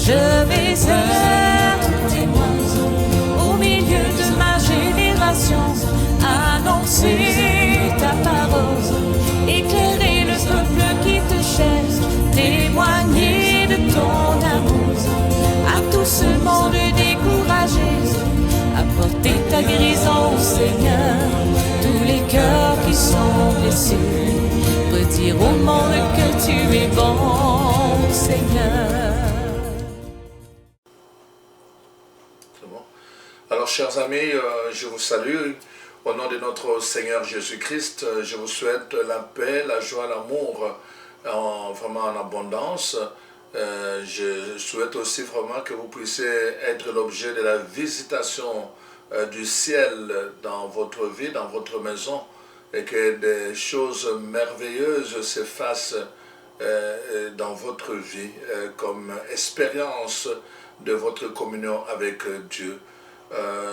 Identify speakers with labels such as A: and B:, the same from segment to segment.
A: Je vais être témoin au milieu de ma génération, annoncer ta parole, éclairer le peuple qui te cherche, témoigner de ton amour à tout ce monde découragé, apporter ta guérison, Seigneur, tous les cœurs qui sont blessés, redire au monde que tu es bon, Seigneur.
B: C'est bon. Alors, chers amis, je vous salue. Au nom de notre Seigneur Jésus-Christ, je vous souhaite la paix, la joie, l'amour, vraiment en abondance. Je souhaite aussi vraiment que vous puissiez être l'objet de la visitation du ciel dans votre vie, dans votre maison, et que des choses merveilleuses se fassent dans votre vie comme expérience de votre communion avec Dieu.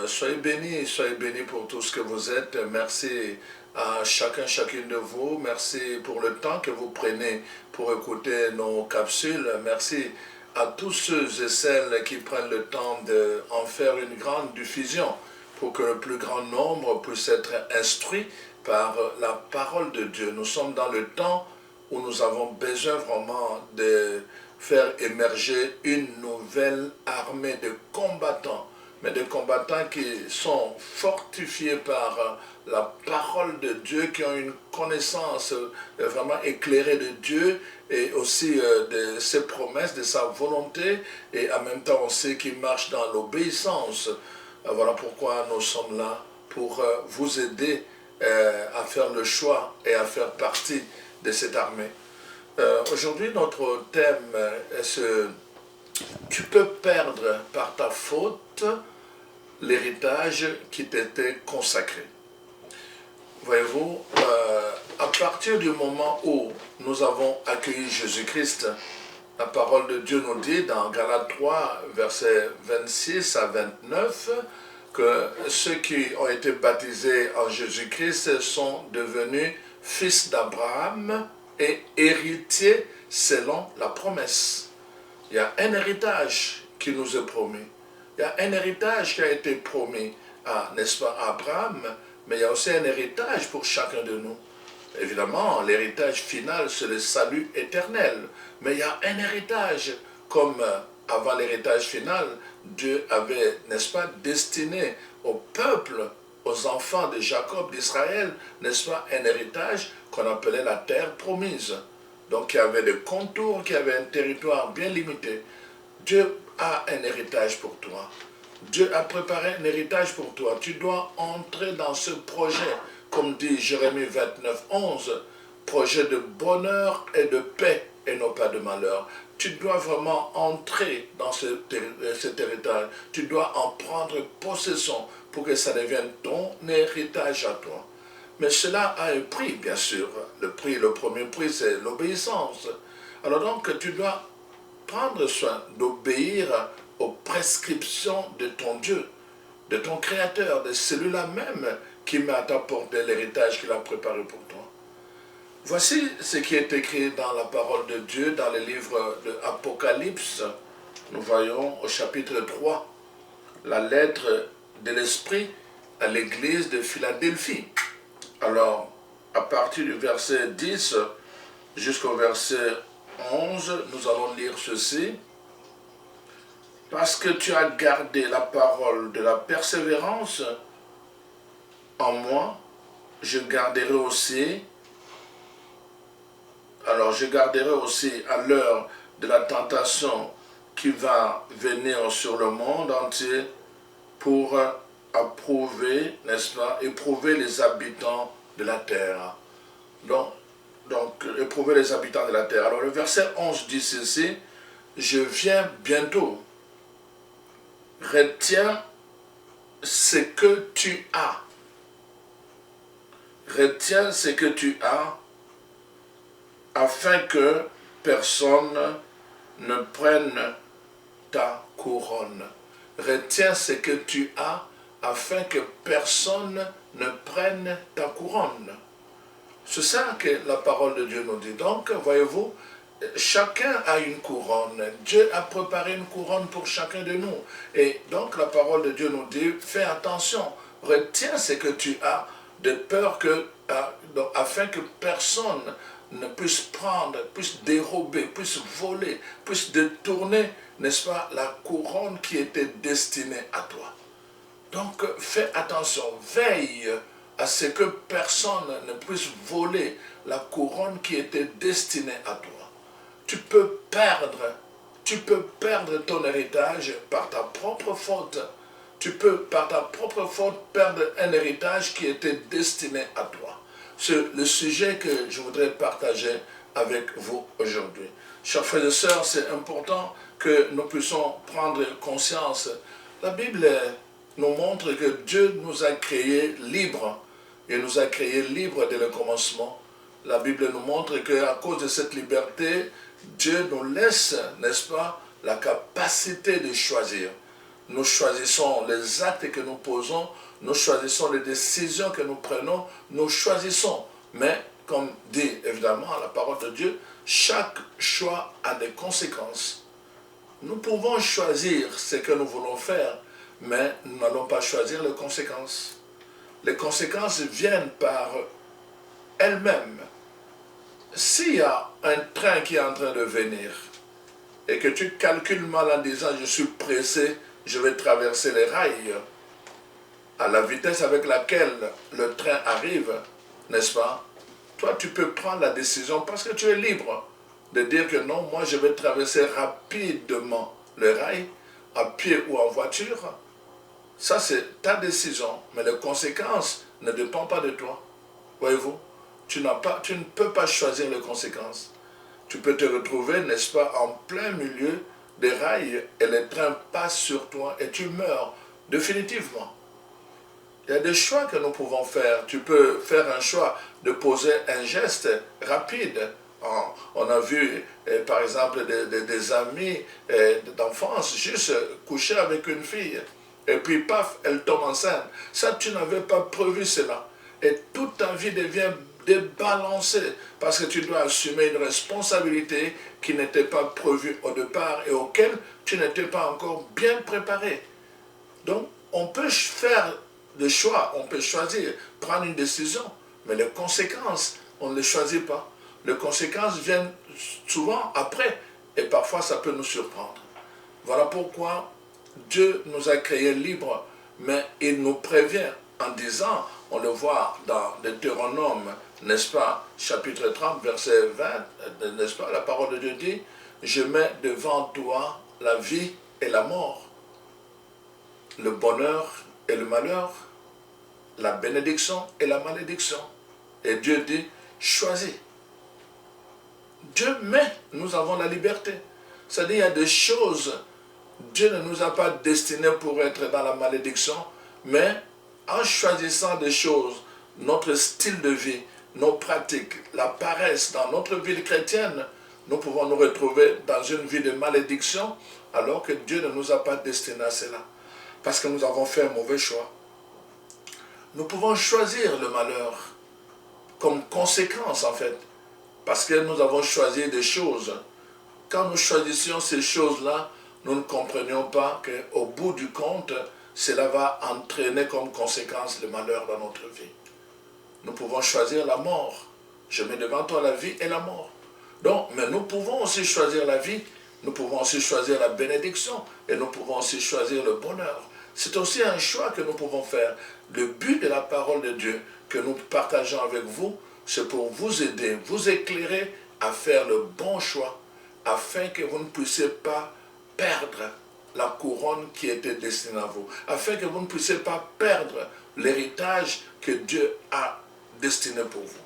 B: Soyez bénis pour tout ce que vous êtes. Merci à chacune de vous. Merci pour le temps que vous prenez pour écouter nos capsules. Merci à tous ceux et celles qui prennent le temps d'en faire une grande diffusion pour que le plus grand nombre puisse être instruit par la parole de Dieu. Nous sommes dans le temps où nous avons besoin vraiment de faire émerger une nouvelle armée de combattants, mais des combattants qui sont fortifiés par la parole de Dieu, qui ont une connaissance vraiment éclairée de Dieu et aussi de ses promesses, de sa volonté, et en même temps aussi qui marchent dans l'obéissance. Voilà pourquoi nous sommes là, pour vous aider à faire le choix et à faire partie de cette armée. Aujourd'hui, notre thème est ce: tu peux perdre par ta faute l'héritage qui t'était consacré. Voyez-vous, à partir du moment où nous avons accueilli Jésus-Christ, la parole de Dieu nous dit dans Galates 3, versets 26 à 29, que ceux qui ont été baptisés en Jésus-Christ sont devenus fils d'Abraham et héritiers selon la promesse. Il y a un héritage qui nous est promis. Il y a un héritage qui a été promis à, n'est-ce pas, Abraham, mais il y a aussi un héritage pour chacun de nous. Évidemment, l'héritage final, c'est le salut éternel. Mais il y a un héritage, comme avant l'héritage final, Dieu avait, n'est-ce pas, destiné au peuple, aux enfants de Jacob, d'Israël, n'est-ce pas, un héritage qu'on appelait la terre promise. Donc il y avait des contours, qui avait un territoire bien limité. Dieu a un héritage pour toi. Dieu a préparé un héritage pour toi. Tu dois entrer dans ce projet, comme dit Jérémie 29, 11, projet de bonheur et de paix et non pas de malheur. Tu dois vraiment entrer dans cet héritage. Tu dois en prendre possession pour que ça devienne ton héritage à toi. Mais cela a un prix, bien sûr. Le premier prix, c'est l'obéissance. Alors donc, tu dois prendre soin d'obéir aux prescriptions de ton Dieu, de ton Créateur, de celui-là même qui met à ta portée l'héritage qu'il a préparé pour toi. Voici ce qui est écrit dans la parole de Dieu, dans le livre de Apocalypse. Nous voyons au chapitre 3, la lettre de l'Esprit à l'église de Philadelphie. Alors, à partir du verset 10 jusqu'au verset 11, nous allons lire ceci. Parce que tu as gardé la parole de la persévérance en moi, je garderai aussi à l'heure de la tentation qui va venir sur le monde entier pour approuver, n'est-ce pas, éprouver les habitants de la terre. Donc, éprouver les habitants de la terre. Alors le verset 11 dit ceci: je viens bientôt. Retiens ce que tu as. Retiens ce que tu as, afin que personne ne prenne ta couronne. Retiens ce que tu as, afin que personne ne prenne ta couronne. C'est ça que la parole de Dieu nous dit. Donc, voyez-vous, chacun a une couronne. Dieu a préparé une couronne pour chacun de nous. Et donc la parole de Dieu nous dit, fais attention, retiens ce que tu as, de peur que, afin que personne ne puisse prendre, puisse dérober, puisse voler, puisse détourner, n'est-ce pas, la couronne qui était destinée à toi. Donc fais attention, veille à ce que personne ne puisse voler la couronne qui était destinée à toi. Tu peux perdre ton héritage par ta propre faute. Tu peux, par ta propre faute, perdre un héritage qui était destiné à toi. C'est le sujet que je voudrais partager avec vous aujourd'hui. Chers frères et sœurs, c'est important que nous puissions prendre conscience. La Bible nous montre que Dieu nous a créés libres. Il nous a créés libres dès le commencement. La Bible nous montre qu'à cause de cette liberté, Dieu nous laisse, n'est-ce pas, la capacité de choisir. Nous choisissons les actes que nous posons, nous choisissons les décisions que nous prenons, nous choisissons. Mais, comme dit évidemment la parole de Dieu, chaque choix a des conséquences. Nous pouvons choisir ce que nous voulons faire, mais nous n'allons pas choisir les conséquences. Les conséquences viennent par elles-mêmes. S'il y a un train qui est en train de venir et que tu calcules mal en disant je suis pressé, je vais traverser les rails, à la vitesse avec laquelle le train arrive, n'est-ce pas? Toi, tu peux prendre la décision parce que tu es libre de dire que non, moi je vais traverser rapidement le rail, à pied ou en voiture. Ça, c'est ta décision, mais les conséquences ne dépendent pas de toi. Voyez-vous? Tu ne peux pas choisir les conséquences. Tu peux te retrouver, n'est-ce pas, en plein milieu des rails et les trains passent sur toi et tu meurs définitivement. Il y a des choix que nous pouvons faire. Tu peux faire un choix de poser un geste rapide. On a vu, par exemple, des amis d'enfance juste coucher avec une fille. Et puis, paf, elle tombe enceinte. Ça, tu n'avais pas prévu cela. Et toute ta vie devient débalancée parce que tu dois assumer une responsabilité qui n'était pas prévue au départ et auquel tu n'étais pas encore bien préparé. Donc, on peut faire des choix, on peut choisir, prendre une décision, mais les conséquences, on ne les choisit pas. Les conséquences viennent souvent après et parfois ça peut nous surprendre. Voilà pourquoi Dieu nous a créés libres, mais il nous prévient en disant, on le voit dans Deutéronome, n'est-ce pas, chapitre 30, verset 20, n'est-ce pas, la parole de Dieu dit, je mets devant toi la vie et la mort, le bonheur et le malheur, la bénédiction et la malédiction. Et Dieu dit, choisis. Dieu, mais nous avons la liberté. C'est-à-dire, il y a des choses, Dieu ne nous a pas destinés pour être dans la malédiction, mais en choisissant des choses, notre style de vie, nos pratiques, la paresse dans notre vie chrétienne, nous pouvons nous retrouver dans une vie de malédiction, alors que Dieu ne nous a pas destinés à cela. Parce que nous avons fait un mauvais choix. Nous pouvons choisir le malheur comme conséquence, en fait, parce que nous avons choisi des choses. Quand nous choisissions ces choses-là, nous ne comprenions pas qu'au bout du compte, cela va entraîner comme conséquence le malheur dans notre vie. Nous pouvons choisir la mort. Je mets devant toi la vie et la mort. Donc, mais nous pouvons aussi choisir la vie, nous pouvons aussi choisir la bénédiction et nous pouvons aussi choisir le bonheur. C'est aussi un choix que nous pouvons faire. Le but de la parole de Dieu que nous partageons avec vous, c'est pour vous aider, vous éclairer à faire le bon choix, afin que vous ne puissiez pas perdre la couronne qui était destinée à vous, afin que vous ne puissiez pas perdre l'héritage que Dieu a destiné pour vous.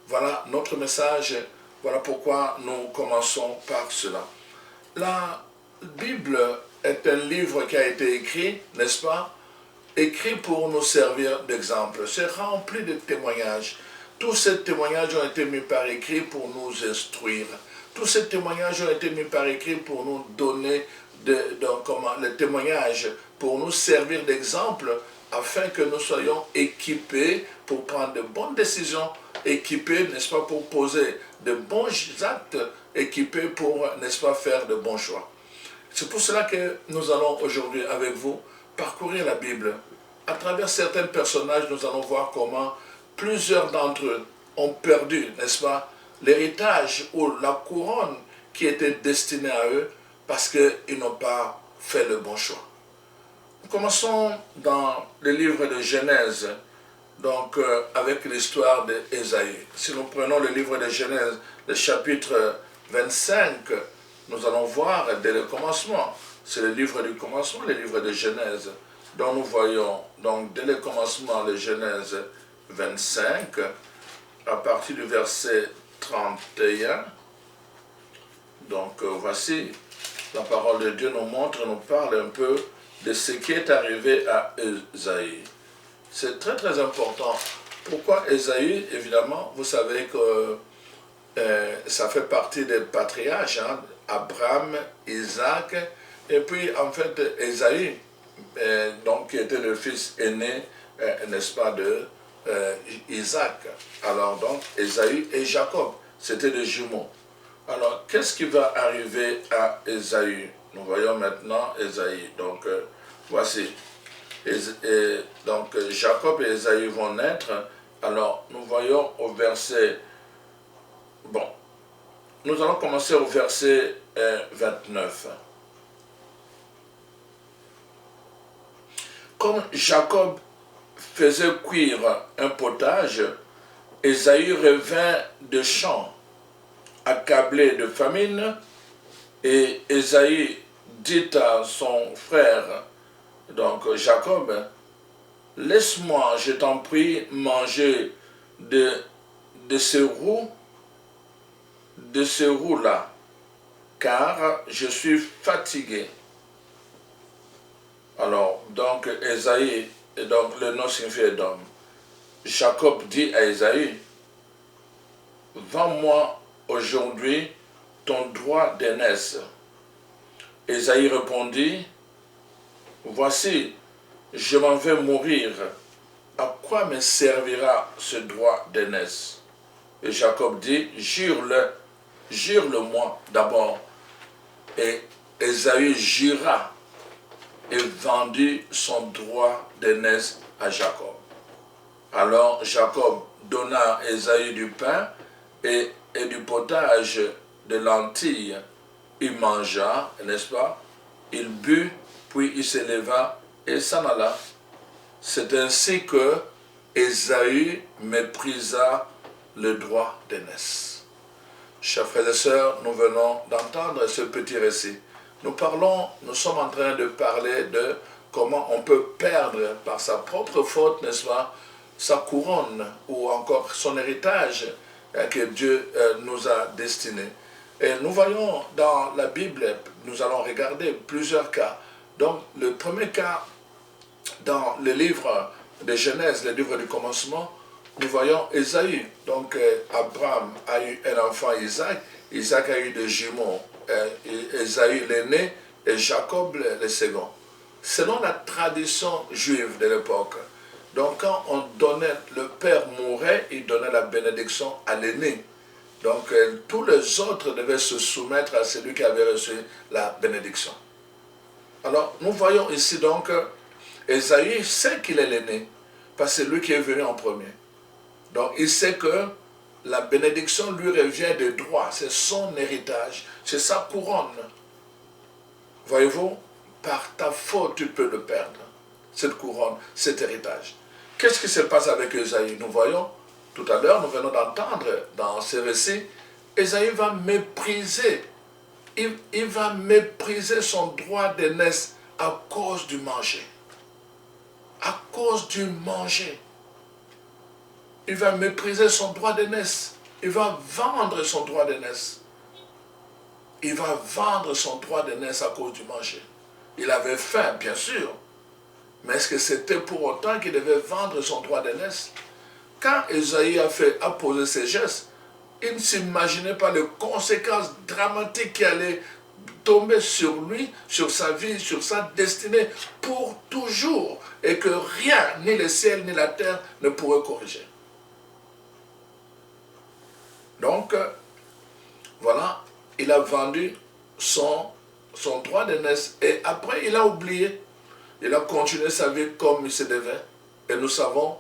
B: Voilà notre message, voilà pourquoi nous commençons par cela. La Bible est un livre qui a été écrit, n'est-ce pas? Écrit pour nous servir d'exemple. C'est rempli de témoignages. Tous ces témoignages ont été mis par écrit pour nous instruire. Tous ces témoignages ont été mis par écrit pour nous donner les témoignages, pour nous servir d'exemple, afin que nous soyons équipés pour prendre de bonnes décisions équipé, n'est-ce pas, pour poser de bons actes, équipé pour, n'est-ce pas, faire de bons choix. C'est pour cela que nous allons aujourd'hui avec vous parcourir la Bible. À travers certains personnages, nous allons voir comment plusieurs d'entre eux ont perdu, n'est-ce pas, l'héritage ou la couronne qui était destinée à eux parce qu'ils n'ont pas fait le bon choix. Nous commençons dans le livre de Genèse, donc avec l'histoire d'Ésaü. Si nous prenons le livre de Genèse, le chapitre 25, nous allons voir dès le commencement. C'est le livre du commencement, le livre de Genèse, dont nous voyons donc dès le commencement de Genèse 25, à partir du verset 31. Donc voici, la parole de Dieu nous montre, nous parle un peu de ce qui est arrivé à Ésaü. C'est très très important. Pourquoi Ésaü? Évidemment, vous savez que ça fait partie des patriarches, hein? Abraham, Isaac, et puis en fait Ésaü, donc qui était le fils aîné, n'est-ce pas, de Isaac. Alors donc Ésaü et Jacob, c'était des jumeaux. Alors qu'est-ce qui va arriver à Ésaü? Nous voyons maintenant Ésaü. Donc voici. Donc Jacob et Ésaü vont naître. Alors nous voyons au verset... Bon, nous allons commencer au verset 29. Comme Jacob faisait cuire un potage, Ésaü revint de champ, accablé de famine, et Ésaü dit à son frère, donc Jacob, « Laisse-moi, je t'en prie, manger de ce roux-là, car je suis fatigué. » Alors, donc Ésaü, donc le nom signifie Édom. Jacob dit à Ésaü, « Vends-moi aujourd'hui ton droit d'aînesse. » Ésaü répondit, « Voici, je m'en vais mourir. À quoi me servira ce droit d'aînesse? » Et Jacob dit, « Jure-le-moi d'abord. » Et Ésaü jura et vendit son droit d'aînesse à Jacob. Alors Jacob donna à Ésaü du pain et du potage de lentilles. Il mangea, n'est-ce pas? Il but, puis il se leva et s'en alla. C'est ainsi que Ésaü méprisa le droit d'aînesse. Chers frères et sœurs, nous venons d'entendre ce petit récit. Nous sommes en train de parler de comment on peut perdre par sa propre faute, n'est-ce pas, sa couronne ou encore son héritage que Dieu nous a destiné. Et nous voyons dans la Bible, nous allons regarder plusieurs cas. Donc le premier cas, dans le livre de Genèse, le livre du commencement, nous voyons Ésaü. Donc Abraham a eu un enfant, Isaac. Isaac a eu des jumeaux, Ésaü l'aîné et Jacob le second. Selon la tradition juive de l'époque, donc quand le père mourait, il donnait la bénédiction à l'aîné. Donc tous les autres devaient se soumettre à celui qui avait reçu la bénédiction. Alors nous voyons ici donc Ésaü sait qu'il est l'aîné, parce que c'est lui qui est venu en premier. Donc il sait que la bénédiction lui revient de droit, c'est son héritage, c'est sa couronne. Voyez-vous, par ta faute tu peux le perdre, cette couronne, cet héritage. Qu'est-ce qui se passe avec Ésaü? Nous voyons, tout à l'heure, nous venons d'entendre dans ce récit, Ésaü va mépriser, il va mépriser son droit d'aînesse à cause du manger. À cause du manger. Il va mépriser son droit d'aînesse. Il va vendre son droit d'aînesse. Il va vendre son droit d'aînesse à cause du manger. Il avait faim, bien sûr. Mais est-ce que c'était pour autant qu'il devait vendre son droit d'aînesse? Quand Ésaü a posé ses gestes, il ne s'imaginait pas les conséquences dramatiques qui allaient tomber sur lui, sur sa vie, sur sa destinée, pour toujours, et que rien, ni le ciel, ni la terre, ne pourrait corriger. Donc, voilà, il a vendu son droit d'aînesse et après il a oublié. Il a continué sa vie comme il se devait. Et nous savons,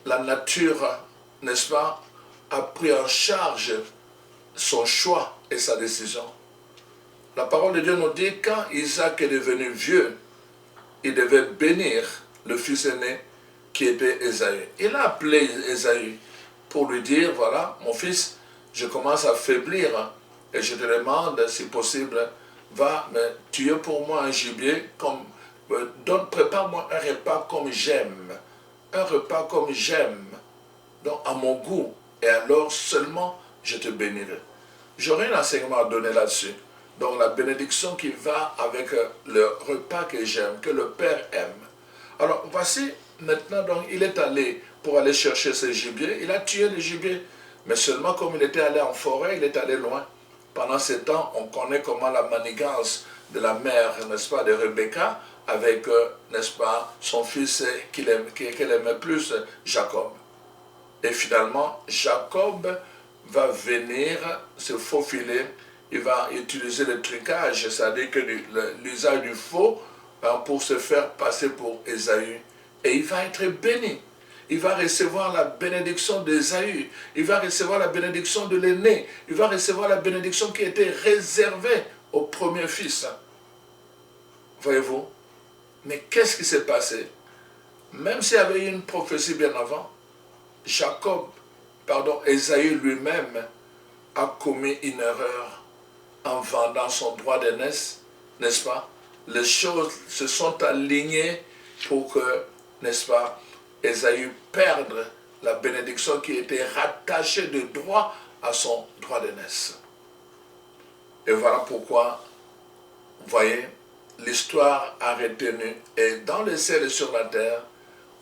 B: la nature, n'est-ce pas, a pris en charge son choix et sa décision. La parole de Dieu nous dit quand Isaac est devenu vieux, il devait bénir le fils aîné qui était Ésaü. Il a appelé Ésaü pour lui dire, voilà, mon fils, je commence à faiblir et je te demande, si possible, va me tuer pour moi un gibier, prépare-moi un repas comme j'aime. Un repas comme j'aime, donc à mon goût, et alors seulement je te bénirai. J'aurai un enseignement à donner là-dessus. Donc la bénédiction qui va avec le repas que j'aime, que le Père aime. Alors voici, maintenant, donc, il est allé pour aller chercher ce gibier, il a tué le gibier, mais seulement comme il était allé en forêt, il est allé loin. Pendant ce temps, on connaît comment la manigance de la mère, n'est-ce pas, de Rebecca, avec, n'est-ce pas, son fils qu'elle aimait plus, Jacob. Et finalement, Jacob va venir se faufiler, il va utiliser le trucage, c'est-à-dire que l'usage du faux, pour se faire passer pour Ésaü. Et il va être béni. Il va recevoir la bénédiction d'Ésaü. Il va recevoir la bénédiction de l'aîné. Il va recevoir la bénédiction qui était réservée au premier fils. Voyez-vous? Mais qu'est-ce qui s'est passé? Même s'il y avait eu une prophétie bien avant, Ésaü lui-même a commis une erreur en vendant son droit d'aînesse, n'est-ce pas? Les choses se sont alignées pour que, n'est-ce pas, Ésaü perde la bénédiction qui était rattachée de droit à son droit d'aînesse. Et voilà pourquoi, vous voyez, l'histoire a retenu. Et dans le ciel et sur la terre,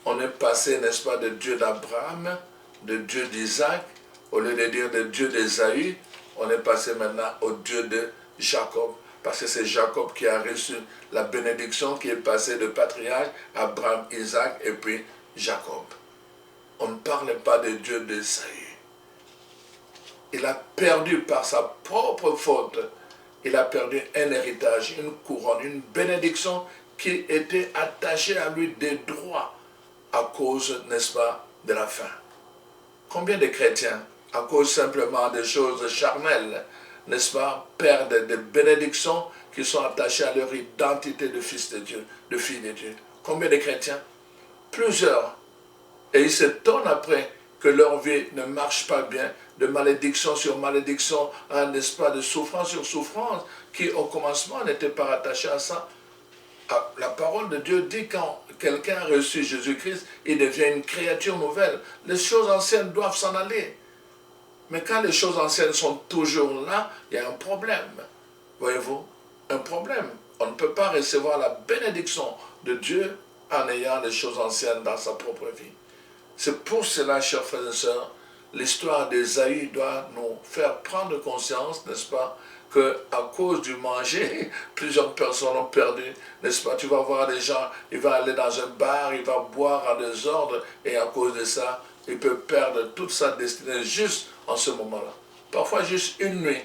B: on est passé, n'est-ce pas, de Dieu d'Abraham, de Dieu d'Isaac, au lieu de dire de Dieu d'Ésaü, on est passé maintenant au Dieu de Jacob. Parce que c'est Jacob qui a reçu la bénédiction qui est passée de patriarche, Abraham, Isaac et puis Jacob. On ne parle pas de Dieu d'Ésaü. Il a perdu par sa propre faute, il a perdu un héritage, une couronne, une bénédiction qui était attachée à lui des droits à cause, n'est-ce pas, de la faim. Combien de chrétiens, à cause simplement des choses charnelles, n'est-ce pas, perdent des bénédictions qui sont attachées à leur identité de fils de Dieu, de fille de Dieu. Combien de chrétiens? Plusieurs. Et ils s'étonnent après que leur vie ne marche pas bien, de malédiction sur malédiction, n'est-ce pas, de souffrance sur souffrance, qui au commencement n'étaient pas rattachés à ça. La parole de Dieu dit quand quelqu'un a reçu Jésus-Christ, il devient une créature nouvelle. Les choses anciennes doivent s'en aller. Mais quand les choses anciennes sont toujours là, il y a un problème. Voyez-vous, un problème. On ne peut pas recevoir la bénédiction de Dieu en ayant les choses anciennes dans sa propre vie. C'est pour cela, chers frères et sœurs, l'histoire d'Ésaü doit nous faire prendre conscience, n'est-ce pas, qu'à cause du manger, plusieurs personnes ont perdu, n'est-ce pas? Tu vas voir des gens, il va aller dans un bar, il va boire à désordre, et à cause de ça, il peut perdre toute sa destinée juste en ce moment-là. Parfois juste une nuit,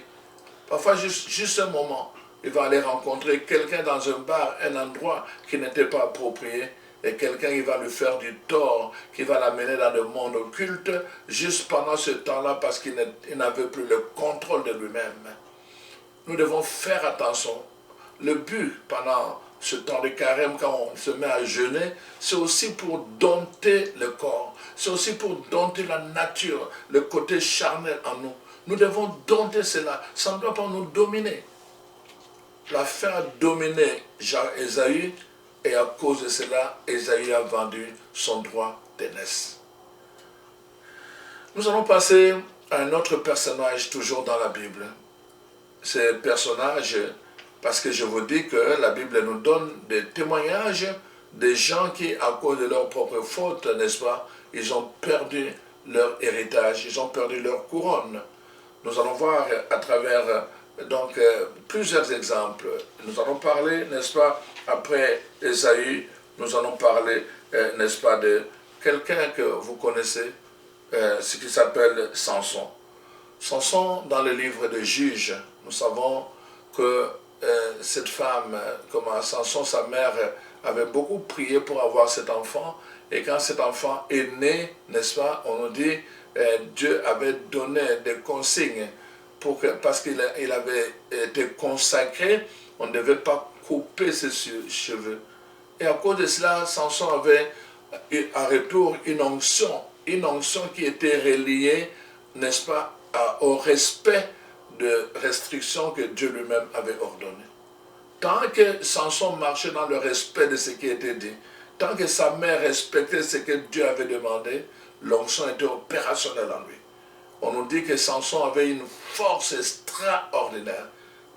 B: parfois juste un moment, il va aller rencontrer quelqu'un dans un bar, un endroit qui n'était pas approprié, et quelqu'un qui va lui faire du tort, qui va l'amener dans le monde occulte, juste pendant ce temps-là, parce qu'il n'avait plus le contrôle de lui-même. Nous devons faire attention. Le but pendant ce temps de carême, quand on se met à jeûner, c'est aussi pour dompter le corps. C'est aussi pour dompter la nature, le côté charnel en nous. Nous devons dompter cela. Ça ne doit pas nous dominer. La faim a dominé Ésaü, et à cause de cela, Ésaü a vendu son droit d'aînesse. Nous allons passer à un autre personnage toujours dans la Bible. Ce personnage, parce que je vous dis que la Bible nous donne des témoignages des gens qui, à cause de leur propre faute, n'est-ce pas, ils ont perdu leur héritage, ils ont perdu leur couronne. Nous allons voir à travers donc plusieurs exemples. Nous allons parler, n'est-ce pas, après Ésaü, nous allons parler, n'est-ce pas, de quelqu'un que vous connaissez, ce qui s'appelle Samson. Samson, dans le livre de Juges, nous savons que cette femme, comme Samson, sa mère, avait beaucoup prié pour avoir cet enfant. Et quand cet enfant est né, n'est-ce pas, on nous dit, Dieu avait donné des consignes parce qu'il avait été consacré, on ne devait pas couper ses cheveux. Et à cause de cela, Samson avait en retour une onction qui était reliée, n'est-ce pas, au respect de restrictions que Dieu lui-même avait ordonnées. Tant que Samson marchait dans le respect de ce qui était dit, tant que sa mère respectait ce que Dieu avait demandé, l'onction était opérationnelle en lui. On nous dit que Samson avait une force extraordinaire.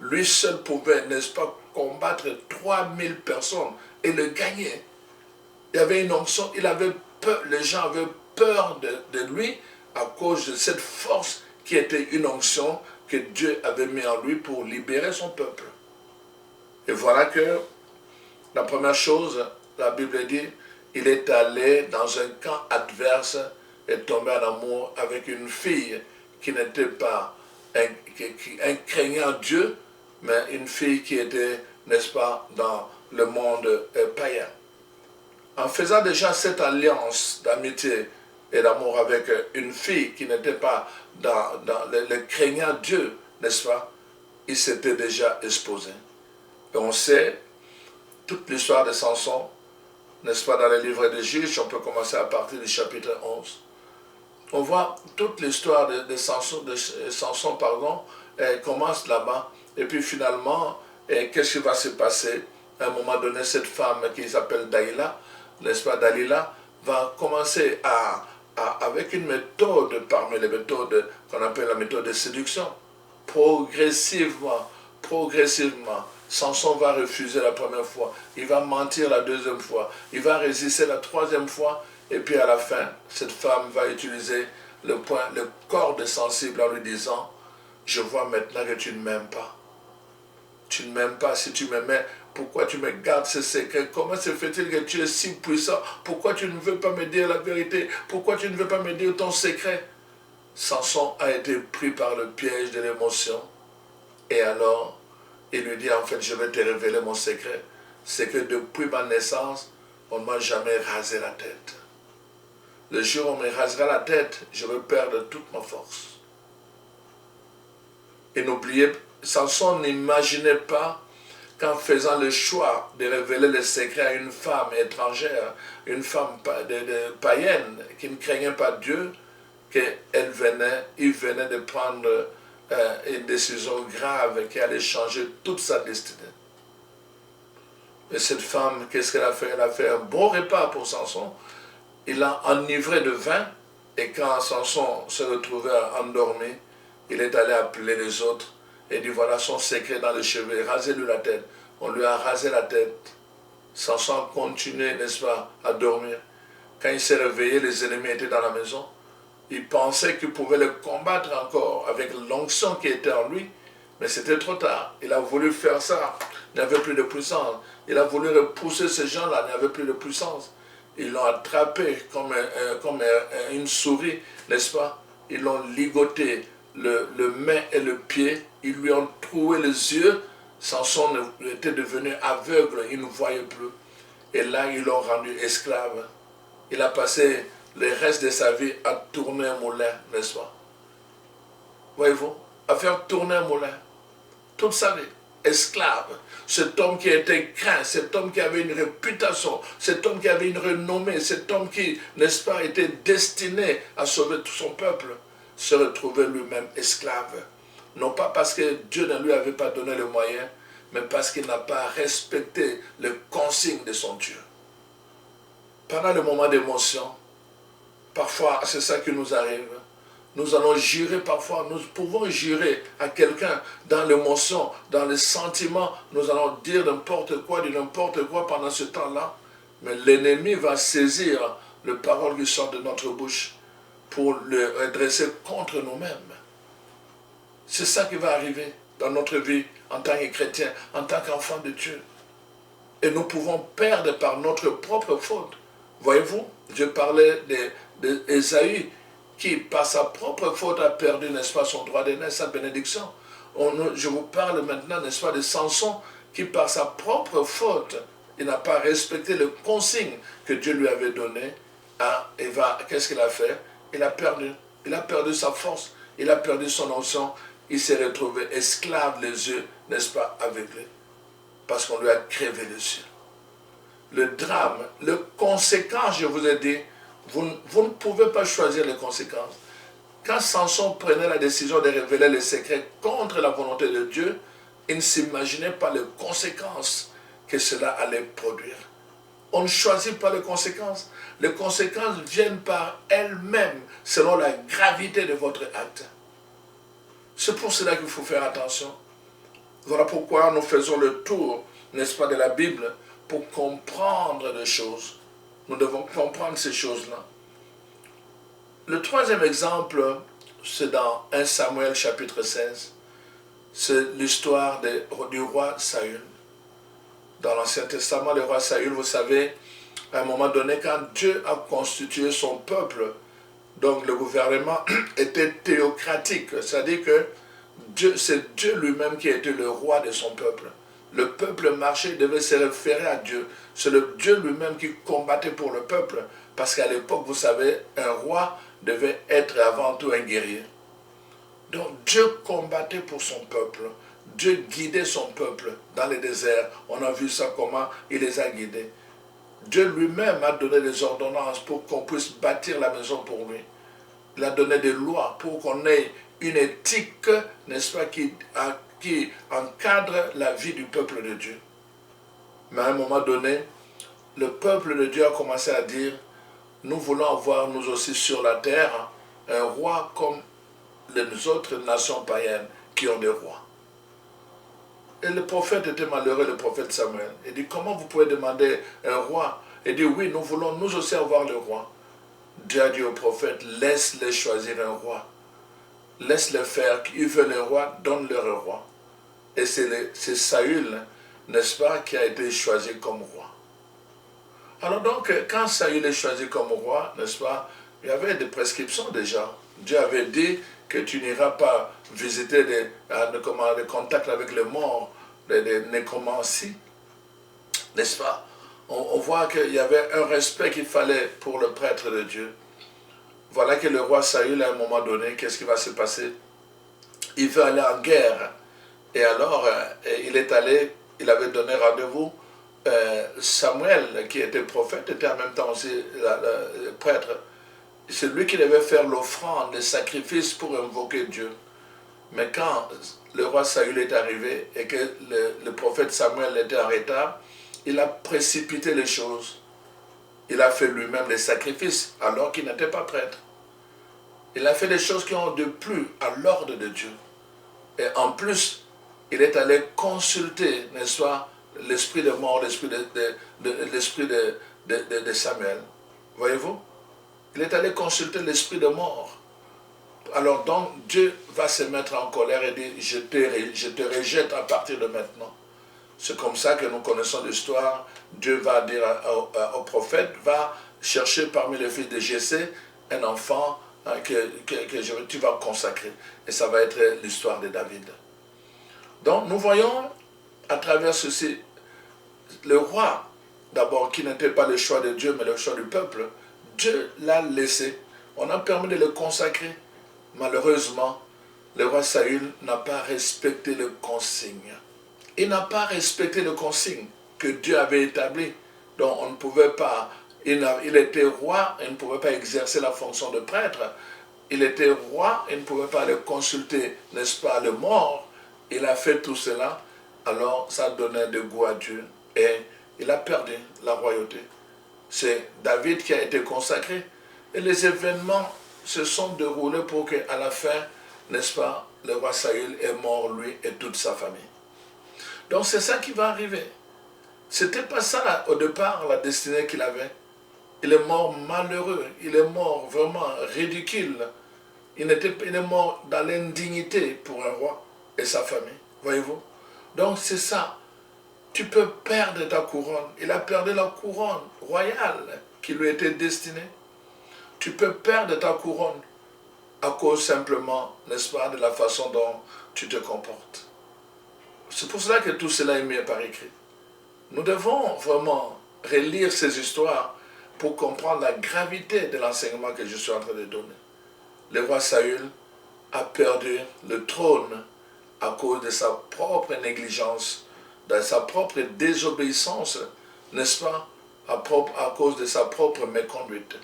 B: Lui seul pouvait, n'est-ce pas, combattre 3000 personnes et le gagner. Il y avait une onction, il avait peur, les gens avaient peur de lui à cause de cette force qui était une onction que Dieu avait mis en lui pour libérer son peuple. Et voilà que la première chose, la Bible dit, il est allé dans un camp adverse et tombé en amour avec une fille qui n'était pas, qui craignait Dieu, mais une fille qui était, n'est-ce pas, dans le monde païen. En faisant déjà cette alliance d'amitié et d'amour avec une fille qui n'était pas dans le craignant Dieu, n'est-ce pas, il s'était déjà exposé. Et on sait toute l'histoire de Samson, n'est-ce pas, dans le livre des Juges, on peut commencer à partir du chapitre 11. On voit toute l'histoire de Samson, commence là-bas, et puis finalement, qu'est-ce qui va se passer? À un moment donné, cette femme qui s'appelle Dalila, n'est-ce pas, Dalila, va commencer avec une méthode parmi les méthodes qu'on appelle la méthode de séduction. Progressivement, Samson va refuser la première fois, il va mentir la deuxième fois, il va résister la troisième fois, et puis à la fin, cette femme va utiliser le corde sensible en lui disant, je vois maintenant que tu ne m'aimes pas. Tu ne m'aimes pas. Si tu m'aimais, pourquoi tu me gardes ce secret? Comment se fait-il que tu es si puissant? Pourquoi tu ne veux pas me dire la vérité? Pourquoi tu ne veux pas me dire ton secret? Samson a été pris par le piège de l'émotion. Et alors, il lui dit, en fait, je vais te révéler mon secret. C'est que depuis ma naissance, on ne m'a jamais rasé la tête. Le jour où on me rasera la tête, je vais perdre toute ma force. Et n'oubliez, Samson n'imaginait pas qu'en faisant le choix de révéler le secret à une femme étrangère, une femme païenne qui ne craignait pas Dieu, il venait de prendre une décision grave qui allait changer toute sa destinée. Et cette femme, qu'est-ce qu'elle a fait? Elle a fait un bon repas pour Samson. Il l'a enivré de vin, et quand Samson se retrouvait endormi, il est allé appeler les autres et dit, voilà son secret dans les cheveux, rasez-lui la tête. On lui a rasé la tête. Samson a continué, n'est-ce pas, à dormir. Quand il s'est réveillé, les ennemis étaient dans la maison. Il pensait qu'il pouvait les combattre encore avec l'onction qui était en lui, mais c'était trop tard. Il a voulu faire ça, il n'avait plus de puissance. Il a voulu repousser ces gens-là, il n'avait plus de puissance. Ils l'ont attrapé comme une souris, n'est-ce pas? Ils l'ont ligoté le main et le pied, ils lui ont troué les yeux. Samson était devenu aveugle, il ne voyait plus. Et là, ils l'ont rendu esclave. Il a passé le reste de sa vie à tourner un moulin, n'est-ce pas? Voyez-vous, à faire tourner un moulin. Toute sa vie, esclave. Cet homme qui était craint, cet homme qui avait une réputation, cet homme qui avait une renommée, cet homme qui, n'est-ce pas, était destiné à sauver tout son peuple, se retrouvait lui-même esclave. Non pas parce que Dieu ne lui avait pas donné le moyen, mais parce qu'il n'a pas respecté les consignes de son Dieu. Pendant le moment d'émotion, parfois c'est ça qui nous arrive. Nous allons jurer parfois, nous pouvons jurer à quelqu'un dans l'émotion, dans les sentiments, nous allons dire n'importe quoi, dire n'importe quoi pendant ce temps-là. Mais l'ennemi va saisir les paroles qui sortent de notre bouche pour le redresser contre nous-mêmes. C'est ça qui va arriver dans notre vie en tant que chrétien, en tant qu'enfant de Dieu. Et nous pouvons perdre par notre propre faute. Voyez-vous, je parlais d'Ésaü. qui, par sa propre faute, a perdu, n'est-ce pas, son droit d'aîné, sa bénédiction. Je vous parle maintenant, n'est-ce pas, de Samson, qui, par sa propre faute, il n'a pas respecté les consignes que Dieu lui avait données à Eva. Qu'est-ce qu'il a fait? Il a perdu. Il a perdu sa force. Il a perdu son onction. Il s'est retrouvé esclave les yeux, n'est-ce pas, aveuglé. Parce qu'on lui a crevé les yeux. Le drame, les conséquences, je vous ai dit, vous ne pouvez pas choisir les conséquences. Quand Samson prenait la décision de révéler les secrets contre la volonté de Dieu, il ne s'imaginait pas les conséquences que cela allait produire. On ne choisit pas les conséquences. Les conséquences viennent par elles-mêmes, selon la gravité de votre acte. C'est pour cela qu'il faut faire attention. Voilà pourquoi nous faisons le tour, n'est-ce pas, de la Bible, pour comprendre les choses. Nous devons comprendre ces choses-là. Le troisième exemple, c'est dans 1 Samuel chapitre 16. C'est l'histoire du roi Saül. Dans l'Ancien Testament, le roi Saül, vous savez, à un moment donné, quand Dieu a constitué son peuple, donc le gouvernement était théocratique, c'est-à-dire que c'est Dieu lui-même qui était le roi de son peuple. Le peuple marchait, devait se référer à Dieu. C'est le Dieu lui-même qui combattait pour le peuple, parce qu'à l'époque, vous savez, un roi devait être avant tout un guerrier. Donc Dieu combattait pour son peuple. Dieu guidait son peuple dans les déserts. On a vu ça comment il les a guidés. Dieu lui-même a donné des ordonnances pour qu'on puisse bâtir la maison pour lui. Il a donné des lois pour qu'on ait une éthique, n'est-ce pas, qui encadre la vie du peuple de Dieu. Mais à un moment donné, le peuple de Dieu a commencé à dire, nous voulons avoir nous aussi sur la terre un roi comme les autres nations païennes qui ont des rois. Et le prophète était malheureux, le prophète Samuel. Il dit, comment vous pouvez demander un roi? Il dit, oui, nous voulons nous aussi avoir le roi. Dieu a dit au prophète, laisse-les choisir un roi. Laisse-les faire, ils veulent un roi, donne-leur un roi. Et c'est Saül, n'est-ce pas, qui a été choisi comme roi. Alors donc, quand Saül est choisi comme roi, n'est-ce pas, il y avait des prescriptions déjà. Dieu avait dit que tu n'iras pas visiter des contacts avec les morts, des nécromancies, n'est-ce pas? On voit qu'il y avait un respect qu'il fallait pour le prêtre de Dieu. Voilà que le roi Saül, à un moment donné, qu'est-ce qui va se passer? Il veut aller en guerre. Et alors, il avait donné rendez-vous. Samuel, qui était prophète, était en même temps aussi le prêtre. C'est lui qui devait faire l'offrande, le sacrifice pour invoquer Dieu. Mais quand le roi Saül est arrivé et que le prophète Samuel était en retard, il a précipité les choses. Il a fait lui-même les sacrifices alors qu'il n'était pas prêtre. Il a fait des choses qui ont déplu à l'ordre de Dieu. Et en plus, il est allé consulter, n'est-ce pas, l'esprit de mort, l'esprit de Samuel. Voyez-vous? Il est allé consulter l'esprit de mort. Alors donc, Dieu va se mettre en colère et dire, je te rejette à partir de maintenant. C'est comme ça que nous connaissons l'histoire. Dieu va dire au prophète, va chercher parmi les fils de Jessé un enfant que tu vas consacrer. Et ça va être l'histoire de David. Donc nous voyons à travers ceci, le roi, d'abord, qui n'était pas le choix de Dieu, mais le choix du peuple, Dieu l'a laissé. On a permis de le consacrer. Malheureusement, le roi Saül n'a pas respecté les consignes. Il n'a pas respecté les consignes que Dieu avait établies. Donc on ne pouvait pas, il était roi, il ne pouvait pas exercer la fonction de prêtre. Il était roi, il ne pouvait pas aller consulter, n'est-ce pas, le mort. Il a fait tout cela, alors ça donnait de goût à Dieu. Et il a perdu la royauté. C'est David qui a été consacré. Et les événements se sont déroulés pour qu'à la fin, n'est-ce pas, le roi Saül est mort, lui et toute sa famille. Donc c'est ça qui va arriver. C'était pas ça au départ la destinée qu'il avait. Il est mort malheureux, il est mort vraiment ridicule. Il est mort dans l'indignité pour un roi et sa famille. Voyez-vous? Donc c'est ça. Tu peux perdre ta couronne. Il a perdu la couronne royale qui lui était destinée. Tu peux perdre ta couronne. à cause simplement, n'est-ce pas, de la façon dont tu te comportes. C'est pour cela que tout cela est mis par écrit. Nous devons vraiment relire ces histoires pour comprendre la gravité de l'enseignement que je suis en train de donner. Le roi Saül a perdu le trône à cause de sa propre négligence, de sa propre désobéissance, n'est-ce pas, à cause de sa propre méconduite.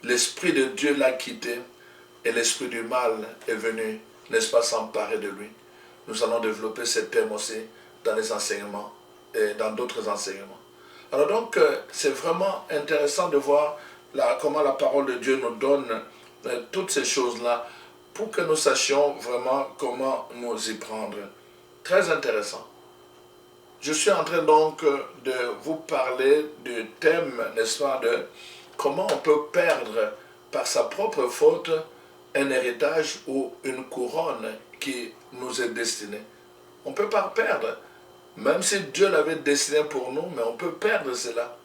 B: L'Esprit de Dieu l'a quitté et l'Esprit du mal est venu, n'est-ce pas, s'emparer de lui. Nous allons développer ce thème aussi dans les enseignements et dans d'autres enseignements. Alors donc, c'est vraiment intéressant de voir comment la parole de Dieu nous donne toutes ces choses-là pour que nous sachions vraiment comment nous y prendre. Très intéressant. Je suis en train donc de vous parler du thème, n'est-ce pas, de comment on peut perdre par sa propre faute un héritage ou une couronne qui nous est destinée. On ne peut pas perdre, même si Dieu l'avait destiné pour nous, mais on peut perdre cela.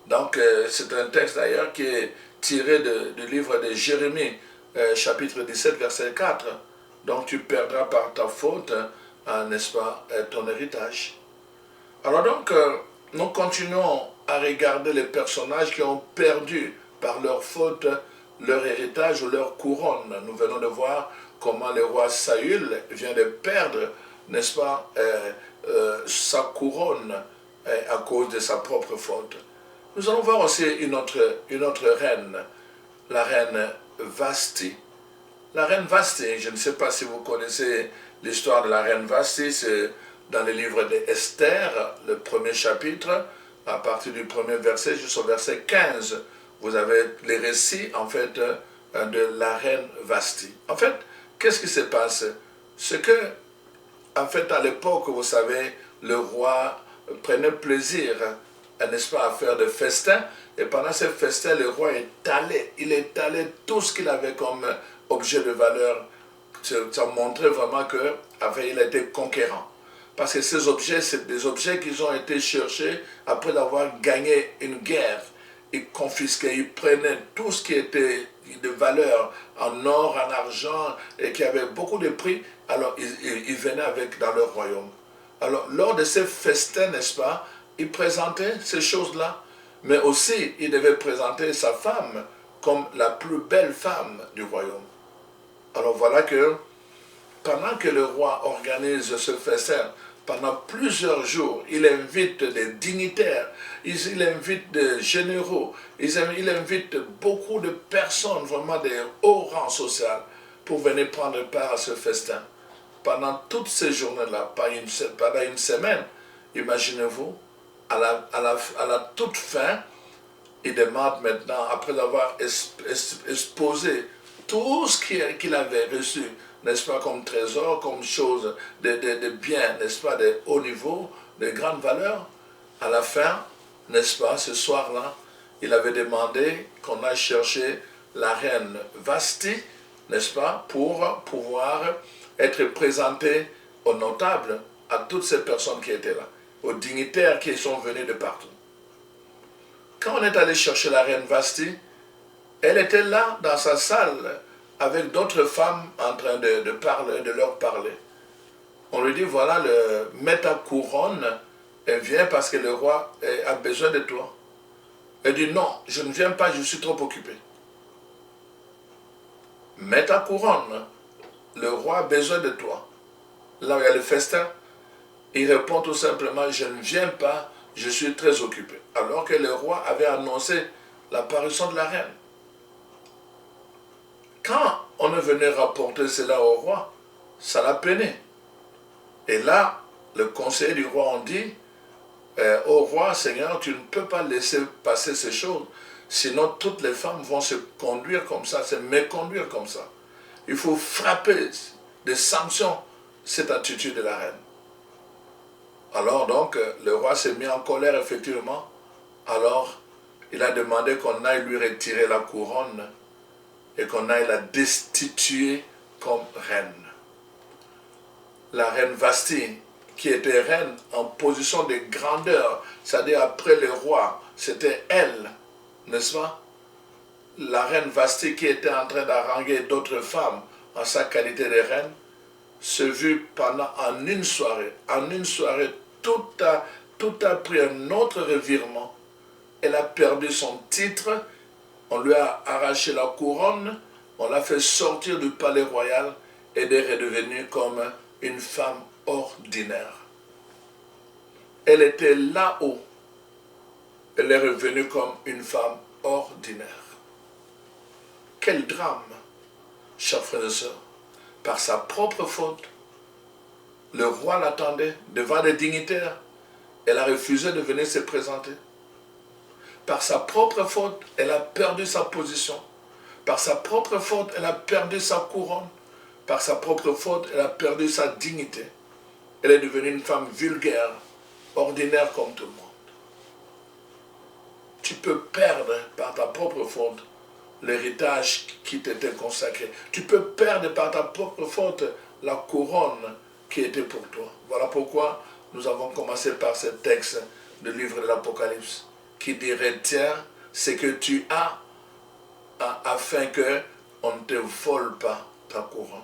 B: Donc c'est un texte d'ailleurs qui est tiré du livre de Jérémie, chapitre 17, verset 4. Donc tu perdras par ta faute, n'est-ce pas, ton héritage. Alors donc, nous continuons à regarder les personnages qui ont perdu par leur faute leur héritage ou leur couronne. Nous venons de voir comment le roi Saül vient de perdre, n'est-ce pas, sa couronne à cause de sa propre faute. Nous allons voir aussi une autre reine, la reine Vashti. La reine Vashti, je ne sais pas si vous connaissez l'histoire de la reine Vashti, c'est dans le livre d'Esther, le premier chapitre, à partir du premier verset jusqu'au verset 15, vous avez les récits, en fait, de la reine Vashti. En fait, qu'est-ce qui se passe? C'est que, en fait, à l'époque, vous savez, le roi prenait plaisir, n'est-ce pas, à faire des festins, et pendant ces festins, le roi il étalait tout ce qu'il avait comme objet de valeur. Ça montrait vraiment qu'il était conquérant. Parce que ces objets, c'est des objets qui ont été cherchés après avoir gagné une guerre. Ils confisquaient, ils prenaient tout ce qui était de valeur en or, en argent, et qui avait beaucoup de prix, alors ils venaient avec dans leur royaume. Alors, lors de ces festins, n'est-ce pas, ils présentaient ces choses-là, mais aussi, ils devaient présenter sa femme comme la plus belle femme du royaume. Alors voilà que, pendant que le roi organise ce festin, pendant plusieurs jours, il invite des dignitaires, il invite des généraux, il invite beaucoup de personnes, vraiment des hauts rangs sociaux, pour venir prendre part à ce festin. Pendant toutes ces journées-là, pendant une semaine, imaginez-vous, à la toute fin, il demande maintenant, après avoir exposé tout ce qu'il avait reçu, n'est-ce pas, comme trésor, comme chose de bien, n'est-ce pas, de haut niveau, de grande valeur. À la fin, n'est-ce pas, ce soir-là, il avait demandé qu'on aille chercher la reine Vashti, n'est-ce pas, pour pouvoir être présenté aux notables, à toutes ces personnes qui étaient là, aux dignitaires qui sont venus de partout. Quand on est allé chercher la reine Vashti, elle était là dans sa salle, avec d'autres femmes en train de leur parler. On lui dit, voilà, mets ta couronne et viens parce que le roi a besoin de toi. Elle dit, non, je ne viens pas, je suis trop occupé. Mets ta couronne, le roi a besoin de toi. Là où il y a le festin, il répond tout simplement, je ne viens pas, je suis très occupé. Alors que le roi avait annoncé l'apparition de la reine. Quand on est venu rapporter cela au roi, ça l'a peiné. Et là, le conseiller du roi a dit, au roi, Seigneur, tu ne peux pas laisser passer ces choses, sinon toutes les femmes vont se conduire comme ça, se méconduire comme ça. Il faut frapper des sanctions cette attitude de la reine. Alors donc, le roi s'est mis en colère effectivement. Alors, il a demandé qu'on aille lui retirer la couronne et qu'on aille la destituer comme reine. La reine Vashti, qui était reine en position de grandeur, c'est-à-dire après le roi, c'était elle, n'est-ce pas? la reine Vasti qui était en train d'haranguer d'autres femmes en sa qualité de reine, se vit en une soirée, tout a pris un autre revirement. Elle a perdu son titre, on lui a arraché la couronne, on l'a fait sortir du palais royal et elle est redevenue comme une femme ordinaire. Elle était là-haut, elle est revenue comme une femme ordinaire. Quel drame, chers frères et sœurs. Par sa propre faute, le roi l'attendait devant des dignitaires. Elle a refusé de venir se présenter. Par sa propre faute, elle a perdu sa position. Par sa propre faute, elle a perdu sa couronne. Par sa propre faute, elle a perdu sa dignité. Elle est devenue une femme vulgaire, ordinaire comme tout le monde. Tu peux perdre par ta propre faute l'héritage qui t'était consacré. Tu peux perdre par ta propre faute la couronne qui était pour toi. Voilà pourquoi nous avons commencé par ce texte du livre de l'Apocalypse qui dit: retiens ce que tu as afin qu'on ne te vole pas ta couronne.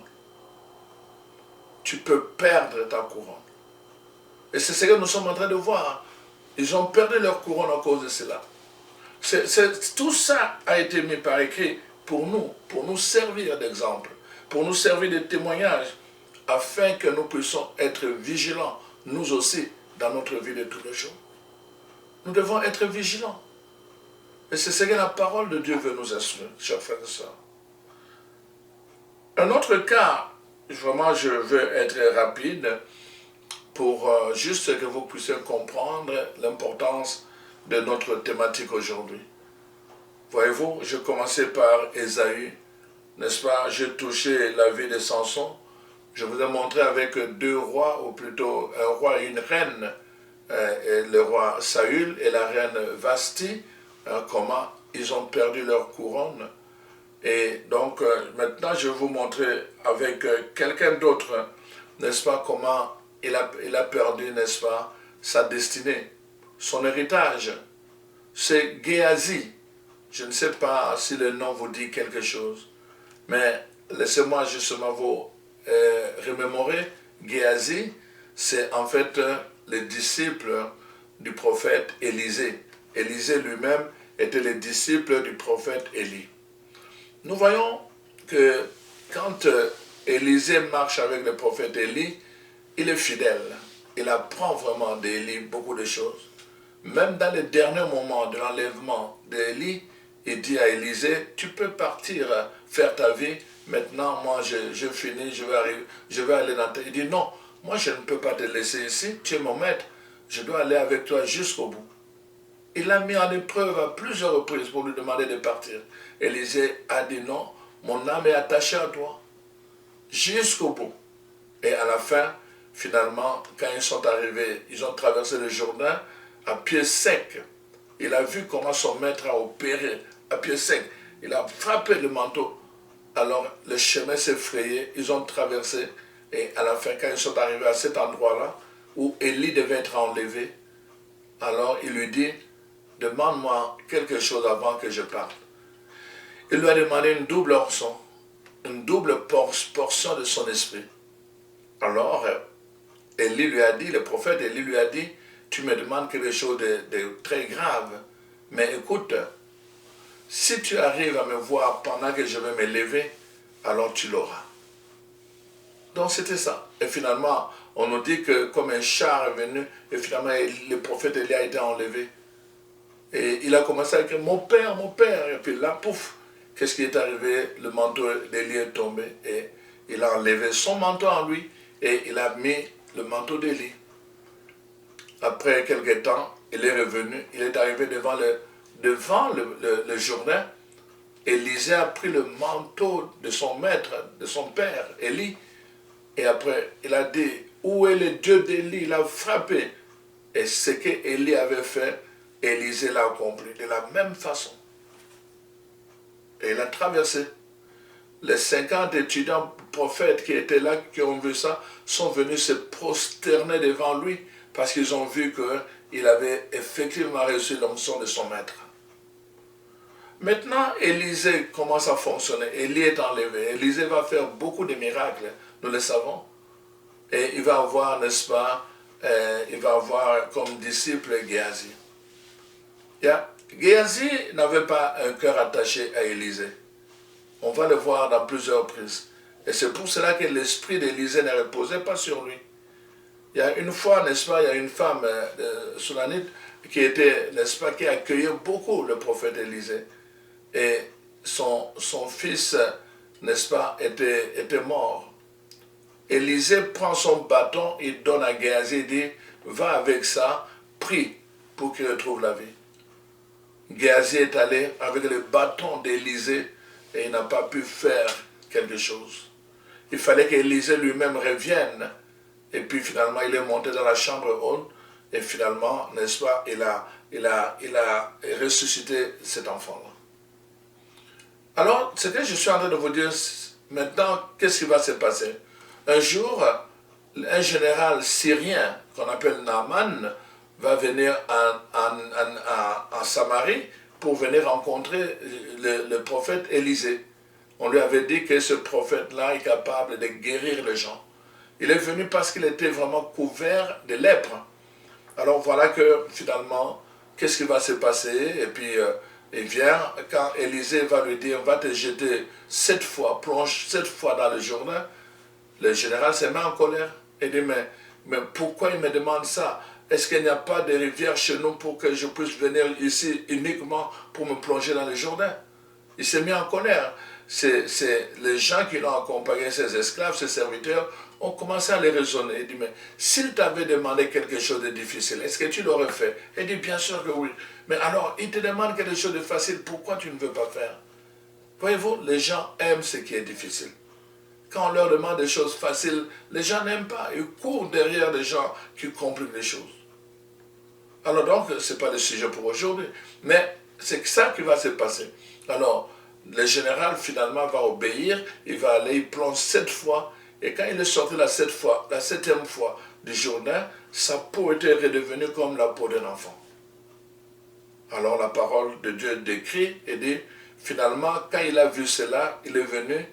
B: Tu peux perdre ta couronne. Et c'est ce que nous sommes en train de voir. Ils ont perdu leur couronne à cause de cela. Tout ça a été mis par écrit pour nous servir d'exemple, pour nous servir de témoignage, afin que nous puissions être vigilants, nous aussi, dans notre vie de tous les jours. Nous devons être vigilants. Et c'est ce que la parole de Dieu veut nous instruire, chers frères et sœurs. Un autre cas, vraiment je veux être rapide, pour juste que vous puissiez comprendre l'importance de notre thématique aujourd'hui. Voyez-vous, je commençais par Ésaü, n'est-ce pas? J'ai touché la vie de Samson. Je vous ai montré avec deux rois, ou plutôt un roi et une reine, le roi Saül et la reine Vasti, comment ils ont perdu leur couronne. Et donc, maintenant, je vais vous montrer avec quelqu'un d'autre, n'est-ce pas, comment il a perdu, n'est-ce pas, sa destinée. Son héritage, c'est Géasi. Je ne sais pas si le nom vous dit quelque chose, mais laissez-moi justement vous remémorer. Géasi, c'est en fait le disciple du prophète Élisée. Élisée lui-même était le disciple du prophète Élie. Nous voyons que quand Élisée marche avec le prophète Élie, il est fidèle. Il apprend vraiment d'Élie beaucoup de choses. Même dans les derniers moments de l'enlèvement d'Élie, il dit à Élisée: tu peux partir faire ta vie, maintenant moi je finis, je vais aller dans ta... Il dit: non, moi je ne peux pas te laisser ici, tu es mon maître, je dois aller avec toi jusqu'au bout. Il l'a mis en épreuve à plusieurs reprises pour lui demander de partir. Élisée a dit: non, mon âme est attachée à toi, jusqu'au bout. Et à la fin, finalement, quand ils sont arrivés, ils ont traversé le Jourdain à pied sec. Il a vu comment son maître a opéré à pied sec. Il a frappé le manteau. Alors le chemin s'est frayé, ils ont traversé. Et à la fin, quand ils sont arrivés à cet endroit-là, où Élie devait être enlevé, alors il lui dit: demande-moi quelque chose avant que je parte. Il lui a demandé une double portion, une double portion de son esprit. Alors, Élie lui a dit, le prophète Élie lui a dit: tu me demandes quelque chose de très grave, mais écoute, si tu arrives à me voir pendant que je vais me lever, alors tu l'auras. Donc c'était ça. Et finalement, on nous dit que comme un char est venu, et finalement le prophète Élie a été enlevé. Et il a commencé à dire: mon père, et puis là, pouf, qu'est-ce qui est arrivé? Le manteau d'Élie est tombé, et il a enlevé son manteau en lui, et il a mis le manteau d'Élie. Après quelques temps, il est revenu, il est arrivé devant le Jourdain. Élisée a pris le manteau de son maître, de son père, Élie, et après il a dit: où est le Dieu d'Élie? Il a frappé. Et ce que Élie avait fait, Élisée l'a accompli de la même façon. Et il a traversé. Les 50 étudiants prophètes qui étaient là, qui ont vu ça, sont venus se prosterner devant lui parce qu'ils ont vu qu'il avait effectivement reçu l'onction de son maître. Maintenant, Élisée commence à fonctionner. Élie est enlevé. Élisée va faire beaucoup de miracles, nous le savons. Et il va avoir, n'est-ce pas, il va avoir comme disciple Géasi. Géasi n'avait pas un cœur attaché à Élisée. On va le voir dans plusieurs prises. Et c'est pour cela que l'esprit d'Élisée ne reposait pas sur lui. Il y a une fois, n'est-ce pas, il y a une femme sounanite qui était, n'est-ce pas, qui accueillait beaucoup le prophète Élisée. Et son fils, n'est-ce pas, était mort. Élisée prend son bâton, il donne à Géasi, il dit, va avec ça, prie pour qu'il retrouve la vie. Géasi est allé avec le bâton d'Élisée et il n'a pas pu faire quelque chose. Il fallait qu'Élisée lui-même revienne. Et puis finalement, il est monté dans la chambre haute et finalement, n'est-ce pas, il a ressuscité cet enfant-là. Alors, ce que je suis en train de vous dire maintenant, qu'est-ce qui va se passer? Un jour, un général syrien qu'on appelle Naaman va venir en Samarie pour venir rencontrer le prophète Élisée. On lui avait dit que ce prophète-là est capable de guérir les gens. Il est venu parce qu'il était vraiment couvert de lèpre. Alors voilà que finalement, qu'est-ce qui va se passer? Et puis il vient, quand Élisée va lui dire, va te jeter 7 fois, plonge 7 fois dans le Jourdain, le général se met en colère. Il dit, mais pourquoi il me demande ça? Est-ce qu'il n'y a pas de rivière chez nous pour que je puisse venir ici uniquement pour me plonger dans le Jourdain? Il s'est mis en colère. C'est les gens qui l'ont accompagné, ses esclaves, ses serviteurs, ont commencé à les raisonner. Il dit, mais s'il t'avait demandé quelque chose de difficile, est-ce que tu l'aurais fait? Il dit, bien sûr que oui. Mais alors, il te demande quelque chose de facile, pourquoi tu ne veux pas faire? Voyez-vous, les gens aiment ce qui est difficile. Quand on leur demande des choses faciles, les gens n'aiment pas. Ils courent derrière des gens qui compliquent les choses. Alors donc, ce n'est pas le sujet pour aujourd'hui. Mais c'est ça qui va se passer. Alors, le général finalement va obéir, il va aller, il plonge 7 fois, et quand il est sorti la 7e fois du Jourdain, sa peau était redevenue comme la peau d'un enfant. Alors la parole de Dieu décrit et dit, finalement, quand il a vu cela, il est venu,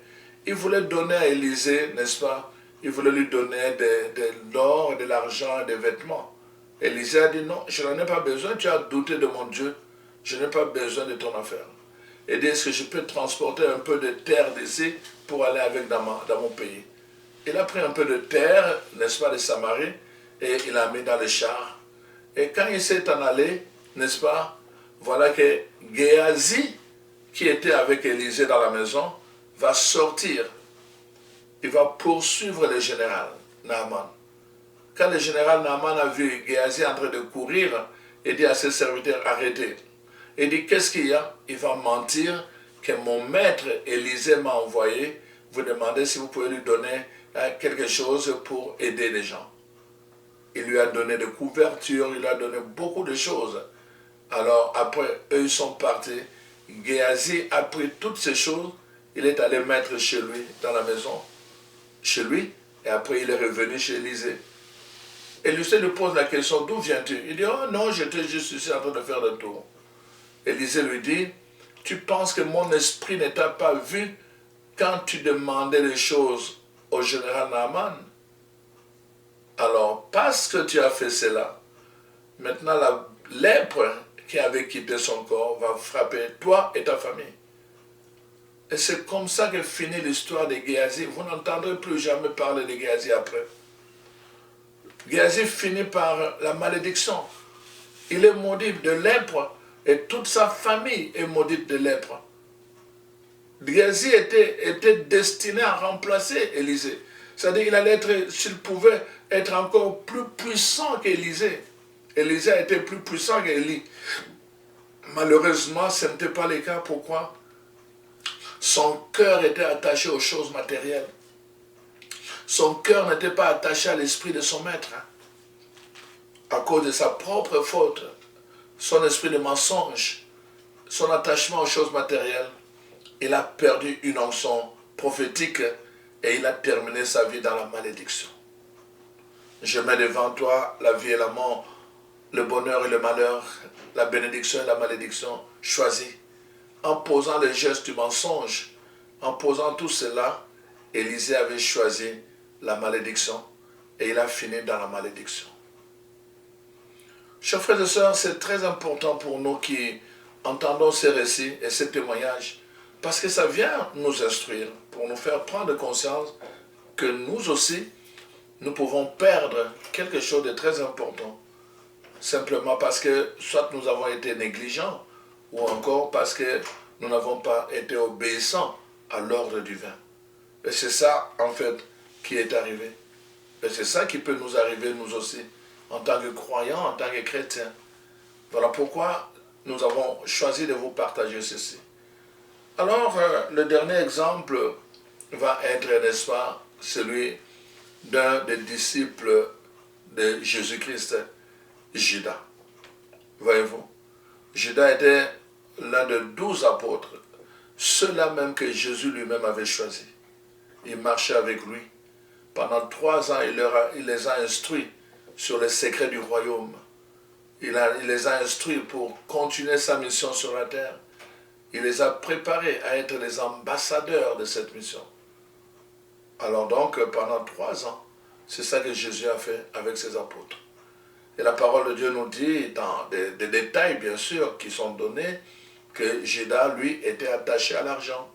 B: il voulait donner à Élisée, n'est-ce pas, il voulait lui donner de l'or, de l'argent et des vêtements. Élisée a dit, non, je n'en ai pas besoin, tu as douté de mon Dieu, je n'ai pas besoin de ton affaire. Et dit, est-ce que je peux transporter un peu de terre d'ici pour aller avec dans mon pays? Il a pris un peu de terre, n'est-ce pas, de Samarie, et il l'a mis dans le char. Et quand il s'est en allé, n'est-ce pas, voilà que Géasi, qui était avec Élisée dans la maison, va sortir. Il va poursuivre le général Naaman. Quand le général Naaman a vu Géasi en train de courir, il dit à ses serviteurs, arrêtez. Il dit, qu'est-ce qu'il y a? Il va mentir que mon maître Élisée m'a envoyé vous demander si vous pouvez lui donner quelque chose pour aider les gens. Il lui a donné des couvertures, il lui a donné beaucoup de choses. Alors après, eux ils sont partis. Géasi a pris toutes ces choses, il est allé mettre chez lui, dans la maison, chez lui, et après il est revenu chez Élisée. Élisée lui pose la question, d'où viens-tu? Il dit, oh non, j'étais juste ici en train de faire le tour. Élisée lui dit, tu penses que mon esprit ne t'a pas vu quand tu demandais les choses au général Naaman? Alors, parce que tu as fait cela, maintenant la lèpre qui avait quitté son corps va frapper toi et ta famille. Et c'est comme ça que finit l'histoire de Géasi. Vous n'entendrez plus jamais parler de Géasi après. Géasi finit par la malédiction. Il est maudit de lèpre et toute sa famille est maudite de lèpre. Géasi était destiné à remplacer Élisée. C'est-à-dire qu'il allait être, s'il pouvait être encore plus puissant qu'Élisée. Élisée a été plus puissant qu'Élie. Malheureusement, ce n'était pas le cas. Pourquoi? Son cœur était attaché aux choses matérielles. Son cœur n'était pas attaché à l'esprit de son maître. À cause de sa propre faute, son esprit de mensonge, son attachement aux choses matérielles, il a perdu une onction prophétique et il a terminé sa vie dans la malédiction. Je mets devant toi la vie et la mort, le bonheur et le malheur, la bénédiction et la malédiction. Choisis en posant le geste du mensonge, en posant tout cela, Élisée avait choisi la malédiction et il a fini dans la malédiction. Chers frères et sœurs, c'est très important pour nous qui entendons ces récits et ces témoignages parce que ça vient nous instruire, pour nous faire prendre conscience que nous aussi, nous pouvons perdre quelque chose de très important simplement parce que soit nous avons été négligents ou encore parce que nous n'avons pas été obéissants à l'ordre divin. Et c'est ça, en fait, qui est arrivé. Et c'est ça qui peut nous arriver, nous aussi, en tant que croyants, en tant que chrétiens. Voilà pourquoi nous avons choisi de vous partager ceci. Alors, le dernier exemple va être, n'est-ce pas, celui d'un des disciples de Jésus-Christ, Judas. Voyez-vous, Judas était l'un de 12 apôtres, ceux-là même que Jésus lui-même avait choisis. Il marchait avec lui. Pendant 3 ans, il les a instruits sur les secrets du royaume. Il les a instruits pour continuer sa mission sur la terre. Il les a préparés à être les ambassadeurs de cette mission. Alors donc, pendant 3 ans, c'est ça que Jésus a fait avec ses apôtres. Et la parole de Dieu nous dit, dans des détails bien sûr qui sont donnés, que Judas, lui, était attaché à l'argent.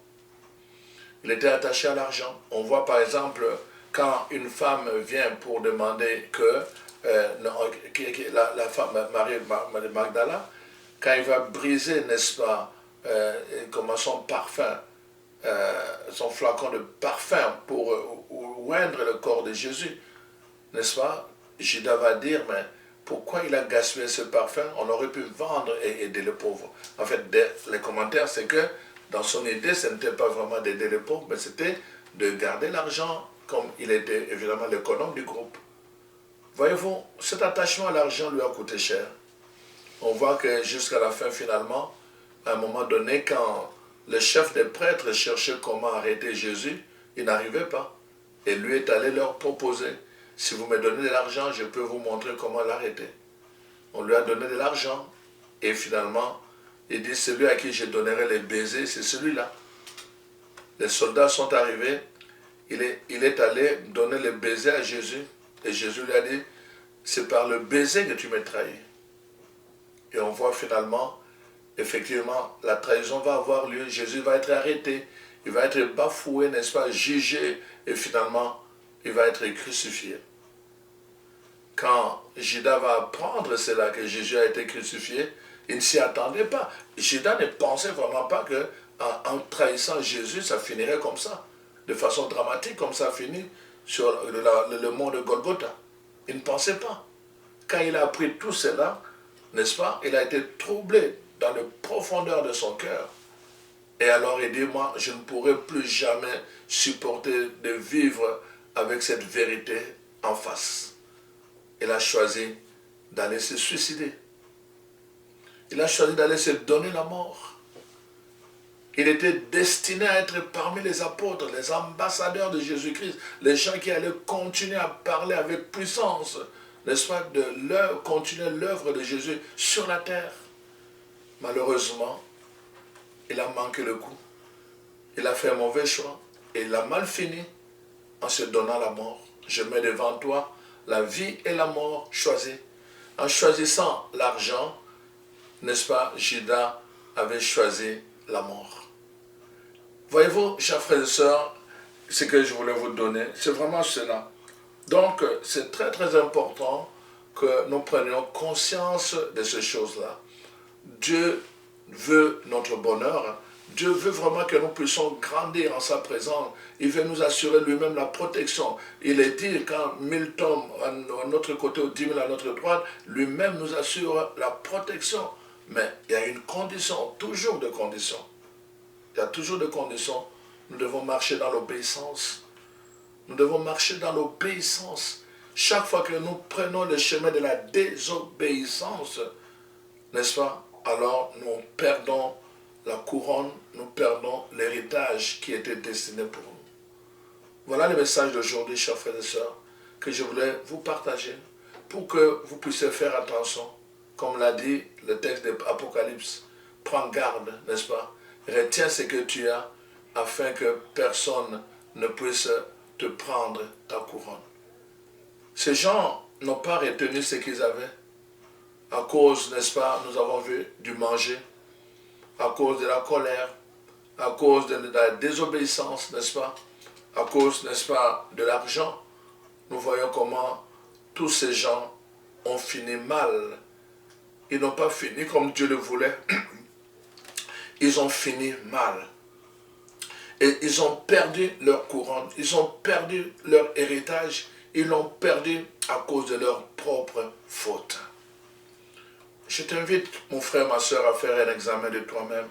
B: Il était attaché à l'argent. On voit par exemple, quand une femme vient pour demander que la femme, Marie Magdala, quand il va briser, n'est-ce pas, comme son parfum, son flacon de parfum pour oindre le corps de Jésus, n'est-ce pas, Judas va dire, mais pourquoi il a gaspillé ce parfum? On aurait pu vendre et aider les pauvres. En fait, les commentaires, c'est que dans son idée, ce n'était pas vraiment d'aider les pauvres, mais c'était de garder l'argent, comme il était évidemment l'économe du groupe. Voyez-vous, cet attachement à l'argent lui a coûté cher. On voit que jusqu'à la fin, finalement, à un moment donné, quand le chef des prêtres cherchait comment arrêter Jésus, il n'arrivait pas. Et lui est allé leur proposer, si vous me donnez de l'argent, je peux vous montrer comment l'arrêter. On lui a donné de l'argent. Et finalement, il dit, celui à qui je donnerai les baisers, c'est celui-là. Les soldats sont arrivés, il est allé donner les baisers à Jésus. Et Jésus lui a dit, c'est par le baiser que tu me trahis. Et on voit finalement, effectivement, la trahison va avoir lieu. Jésus va être arrêté, il va être bafoué, n'est-ce pas, jugé, et finalement, il va être crucifié. Quand Judas va apprendre cela, que Jésus a été crucifié, il ne s'y attendait pas. Judas ne pensait vraiment pas qu'en trahissant Jésus, ça finirait comme ça, de façon dramatique, comme ça finit sur le mont de Golgotha. Il ne pensait pas. Quand il a appris tout cela, n'est-ce pas, il a été troublé dans les profondeurs de son cœur. Et alors il dit, moi, je ne pourrai plus jamais supporter de vivre avec cette vérité en face. Il a choisi d'aller se suicider. Il a choisi d'aller se donner la mort. Il était destiné à être parmi les apôtres, les ambassadeurs de Jésus-Christ, les gens qui allaient continuer à parler avec puissance, n'est-ce pas, de continuer l'œuvre de Jésus sur la terre. Malheureusement, il a manqué le coup. Il a fait un mauvais choix et il a mal fini en se donnant la mort. Je mets devant toi la vie et la mort, choisis. En choisissant l'argent, n'est-ce pas, Judas avait choisi la mort. Voyez-vous, chers frères et sœurs, ce que je voulais vous donner, c'est vraiment cela. Donc, c'est très très important que nous prenions conscience de ces choses-là. Dieu veut notre bonheur. Dieu veut vraiment que nous puissions grandir en sa présence. Il veut nous assurer lui-même la protection. Il est dit, quand 1000 tombent à notre côté ou 10 000 à notre droite, lui-même nous assure la protection. Mais il y a une condition, toujours de conditions. Il y a toujours des conditions. Nous devons marcher dans l'obéissance. Nous devons marcher dans l'obéissance. Chaque fois que nous prenons le chemin de la désobéissance, n'est-ce pas? Alors nous perdons la couronne, nous perdons l'héritage qui était destiné pour nous. Voilà le message d'aujourd'hui, chers frères et sœurs, que je voulais vous partager pour que vous puissiez faire attention. Comme l'a dit le texte de l'Apocalypse, prends garde, n'est-ce pas, Retiens ce que tu as, afin que personne ne puisse te prendre ta couronne. Ces gens n'ont pas retenu ce qu'ils avaient. À cause, n'est-ce pas, nous avons vu, du manger, à cause de la colère, à cause de la désobéissance, n'est-ce pas, à cause, n'est-ce pas, de l'argent. Nous voyons comment tous ces gens ont fini mal. Ils n'ont pas fini comme Dieu le voulait. Ils ont fini mal. Et ils ont perdu leur couronne, ils ont perdu leur héritage, ils l'ont perdu à cause de leur propre faute. Je t'invite, mon frère, ma soeur, à faire un examen de toi-même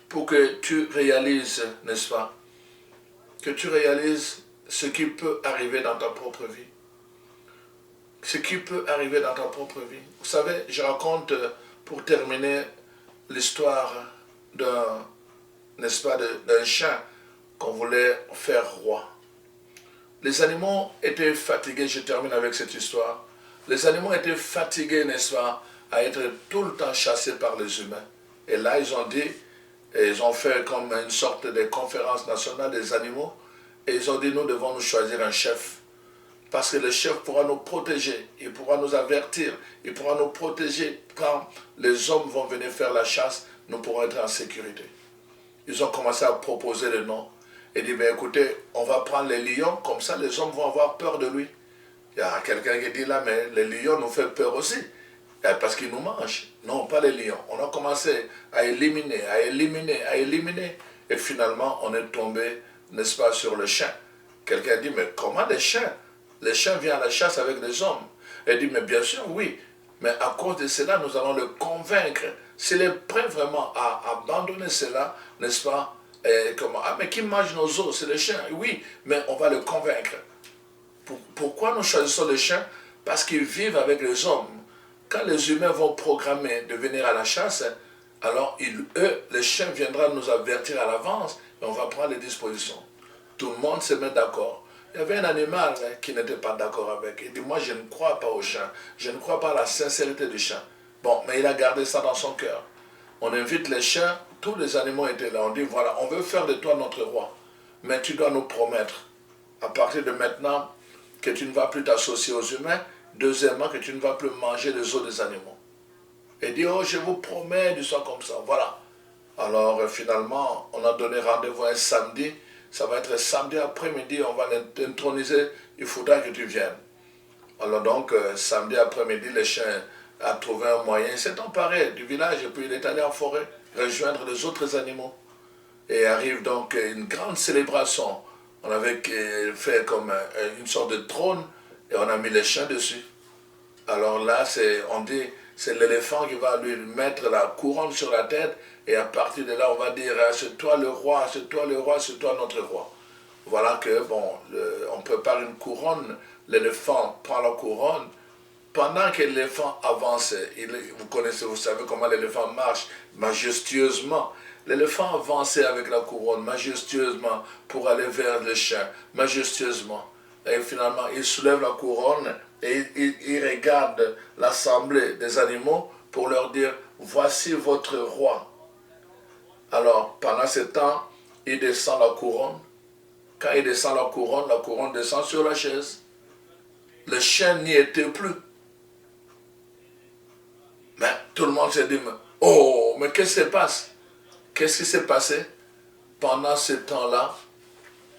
B: pour que tu réalises, n'est-ce pas, que tu réalises ce qui peut arriver dans ta propre vie. Ce qui peut arriver dans ta propre vie. Vous savez, je raconte, pour terminer, l'histoire d'un, n'est-ce pas, d'un chien qu'on voulait faire roi. Les animaux étaient fatigués, je termine avec cette histoire. Les animaux étaient fatigués, n'est-ce pas, à être tout le temps chassés par les humains. Et là, ils ont dit, et ils ont fait comme une sorte de conférence nationale des animaux, et ils ont dit, nous devons nous choisir un chef. Parce que le chef pourra nous protéger, il pourra nous avertir, il pourra nous protéger quand les hommes vont venir faire la chasse, nous pourrons être en sécurité. Ils ont commencé à proposer le nom. Et dit, ben écoutez, on va prendre les lions, comme ça les hommes vont avoir peur de lui. Il y a quelqu'un qui dit là, mais les lions nous font peur aussi, parce qu'ils nous mangent. Non, pas les lions. On a commencé à éliminer, à éliminer, à éliminer. Et finalement, on est tombé, n'est-ce pas, sur le chien. Quelqu'un dit, mais comment les chiens? Les chiens viennent à la chasse avec les hommes. Il dit, mais bien sûr, oui. Mais à cause de cela, nous allons le convaincre. S'il est prêt vraiment à abandonner cela, n'est-ce pas? Et comment? Ah, mais qui mange nos os? C'est les chiens. Oui, mais on va le convaincre. Pourquoi nous choisissons les chiens? Parce qu'ils vivent avec les hommes. Quand les humains vont programmer de venir à la chasse, alors eux, les chiens viendront nous avertir à l'avance et on va prendre les dispositions. Tout le monde se met d'accord. Il y avait un animal qui n'était pas d'accord avec. Il dit, moi je ne crois pas aux chiens. Je ne crois pas à la sincérité du chien. Bon, mais il a gardé ça dans son cœur. On invite les chiens, tous les animaux étaient là. On dit, voilà, on veut faire de toi notre roi. Mais tu dois nous promettre, à partir de maintenant, que tu ne vas plus t'associer aux humains. Deuxièmement, que tu ne vas plus manger les os des animaux. Et dit, oh, je vous promets du soir comme ça. Voilà. Alors, finalement, on a donné rendez-vous un samedi. Ça va être samedi après-midi, on va l'introniser. Il faudra que tu viennes. Alors donc, samedi après-midi, le chien a trouvé un moyen. Il s'est emparé du village et puis il est allé en forêt rejoindre les autres animaux. Et arrive donc une grande célébration. On avait fait comme une sorte de trône et on a mis les chiens dessus. Alors là, on dit, c'est l'éléphant qui va lui mettre la couronne sur la tête et à partir de là, on va dire, c'est toi le roi, c'est toi le roi, c'est toi notre roi. Voilà que, bon, on prépare une couronne, l'éléphant prend la couronne. Pendant que l'éléphant avance, vous connaissez, vous savez comment l'éléphant marche majestueusement. L'éléphant avançait avec la couronne majestueusement pour aller vers le chien, majestueusement. Et finalement, il soulève la couronne et il regarde l'assemblée des animaux pour leur dire, voici votre roi. Alors, pendant ce temps, il descend la couronne. Quand il descend la couronne descend sur la chaise. Le chien n'y était plus. Mais tout le monde s'est dit, oh, mais qu'est-ce qui se passe? Qu'est-ce qui s'est passé? Pendant ce temps-là,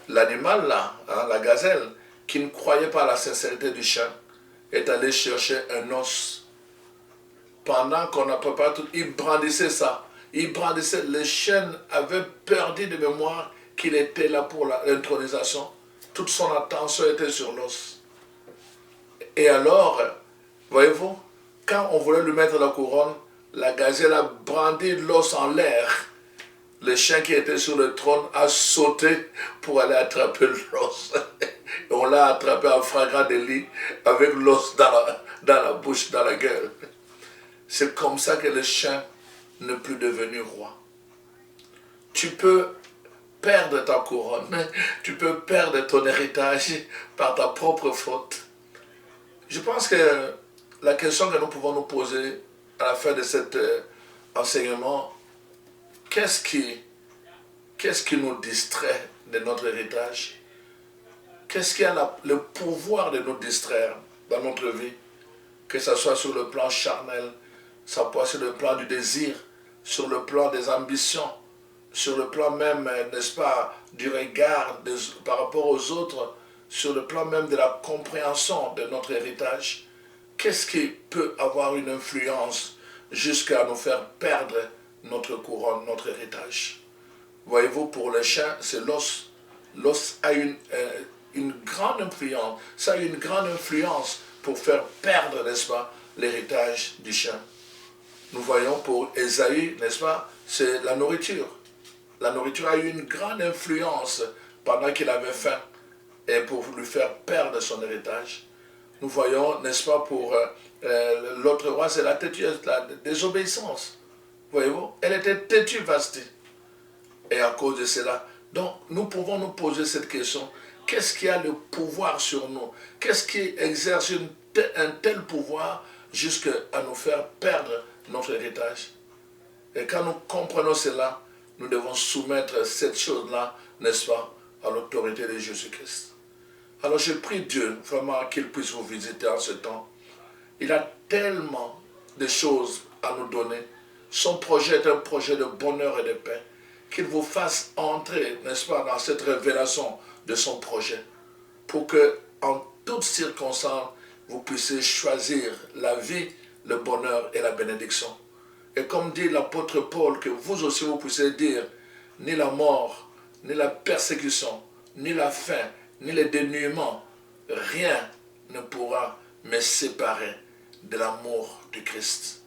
B: l'animal là, la gazelle, qui ne croyait pas à la sincérité du chien, est allé chercher un os. Pendant qu'on a préparé tout, il brandissait ça. Il brandissait, le chien avait perdu de mémoire qu'il était là pour l'intronisation. Toute son attention était sur l'os. Et alors, voyez-vous, quand on voulait lui mettre la couronne, la gazelle a brandi l'os en l'air. Le chien qui était sur le trône a sauté pour aller attraper l'os. Et on l'a attrapé en flagrant délit avec l'os dans la bouche, dans la gueule. C'est comme ça que le chien n'est plus devenu roi. Tu peux perdre ta couronne, tu peux perdre ton héritage par ta propre faute. Je pense que la question que nous pouvons nous poser à la fin de cet enseignement, qu'est-ce qui qu'est-ce qui nous distrait de notre héritage? Qu'est-ce qui a le pouvoir de nous distraire dans notre vie? Que ce soit sur le plan charnel, ça peut être sur le plan du désir, sur le plan des ambitions, sur le plan même, n'est-ce pas, du regard par rapport aux autres, sur le plan même de la compréhension de notre héritage. Qu'est-ce qui peut avoir une influence jusqu'à nous faire perdre notre couronne, notre héritage? Voyez-vous, pour le chien, c'est l'os. L'os a une grande influence. Ça a une grande influence pour faire perdre, n'est-ce pas, l'héritage du chien. Nous voyons pour Ésaü, n'est-ce pas, c'est la nourriture. La nourriture a eu une grande influence pendant qu'il avait faim et pour lui faire perdre son héritage. Nous voyons, n'est-ce pas, pour l'autre roi, c'est la têtueuse, la désobéissance. Voyez-vous, elle était têtue, Vasti. Et à cause de cela, donc nous pouvons nous poser cette question. Qu'est-ce qui a le pouvoir sur nous? Qu'est-ce qui exerce un tel pouvoir jusqu'à nous faire perdre notre héritage? Et quand nous comprenons cela, nous devons soumettre cette chose-là, n'est-ce pas, à l'autorité de Jésus-Christ. Alors je prie Dieu vraiment qu'il puisse vous visiter en ce temps. Il a tellement de choses à nous donner. Son projet est un projet de bonheur et de paix. Qu'il vous fasse entrer, n'est-ce pas, dans cette révélation de son projet. Pour que, en toutes circonstances, vous puissiez choisir la vie, le bonheur et la bénédiction. Et comme dit l'apôtre Paul, que vous aussi vous puissiez dire, ni la mort, ni la persécution, ni la faim, ni le dénuement, rien ne pourra me séparer de l'amour du Christ.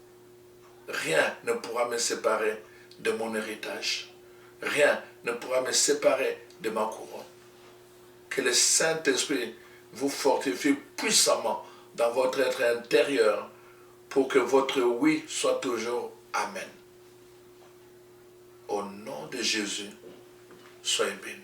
B: Rien ne pourra me séparer de mon héritage. Rien ne pourra me séparer de ma couronne. Que le Saint-Esprit vous fortifie puissamment dans votre être intérieur pour que votre oui soit toujours Amen. Au nom de Jésus, soyez bénis.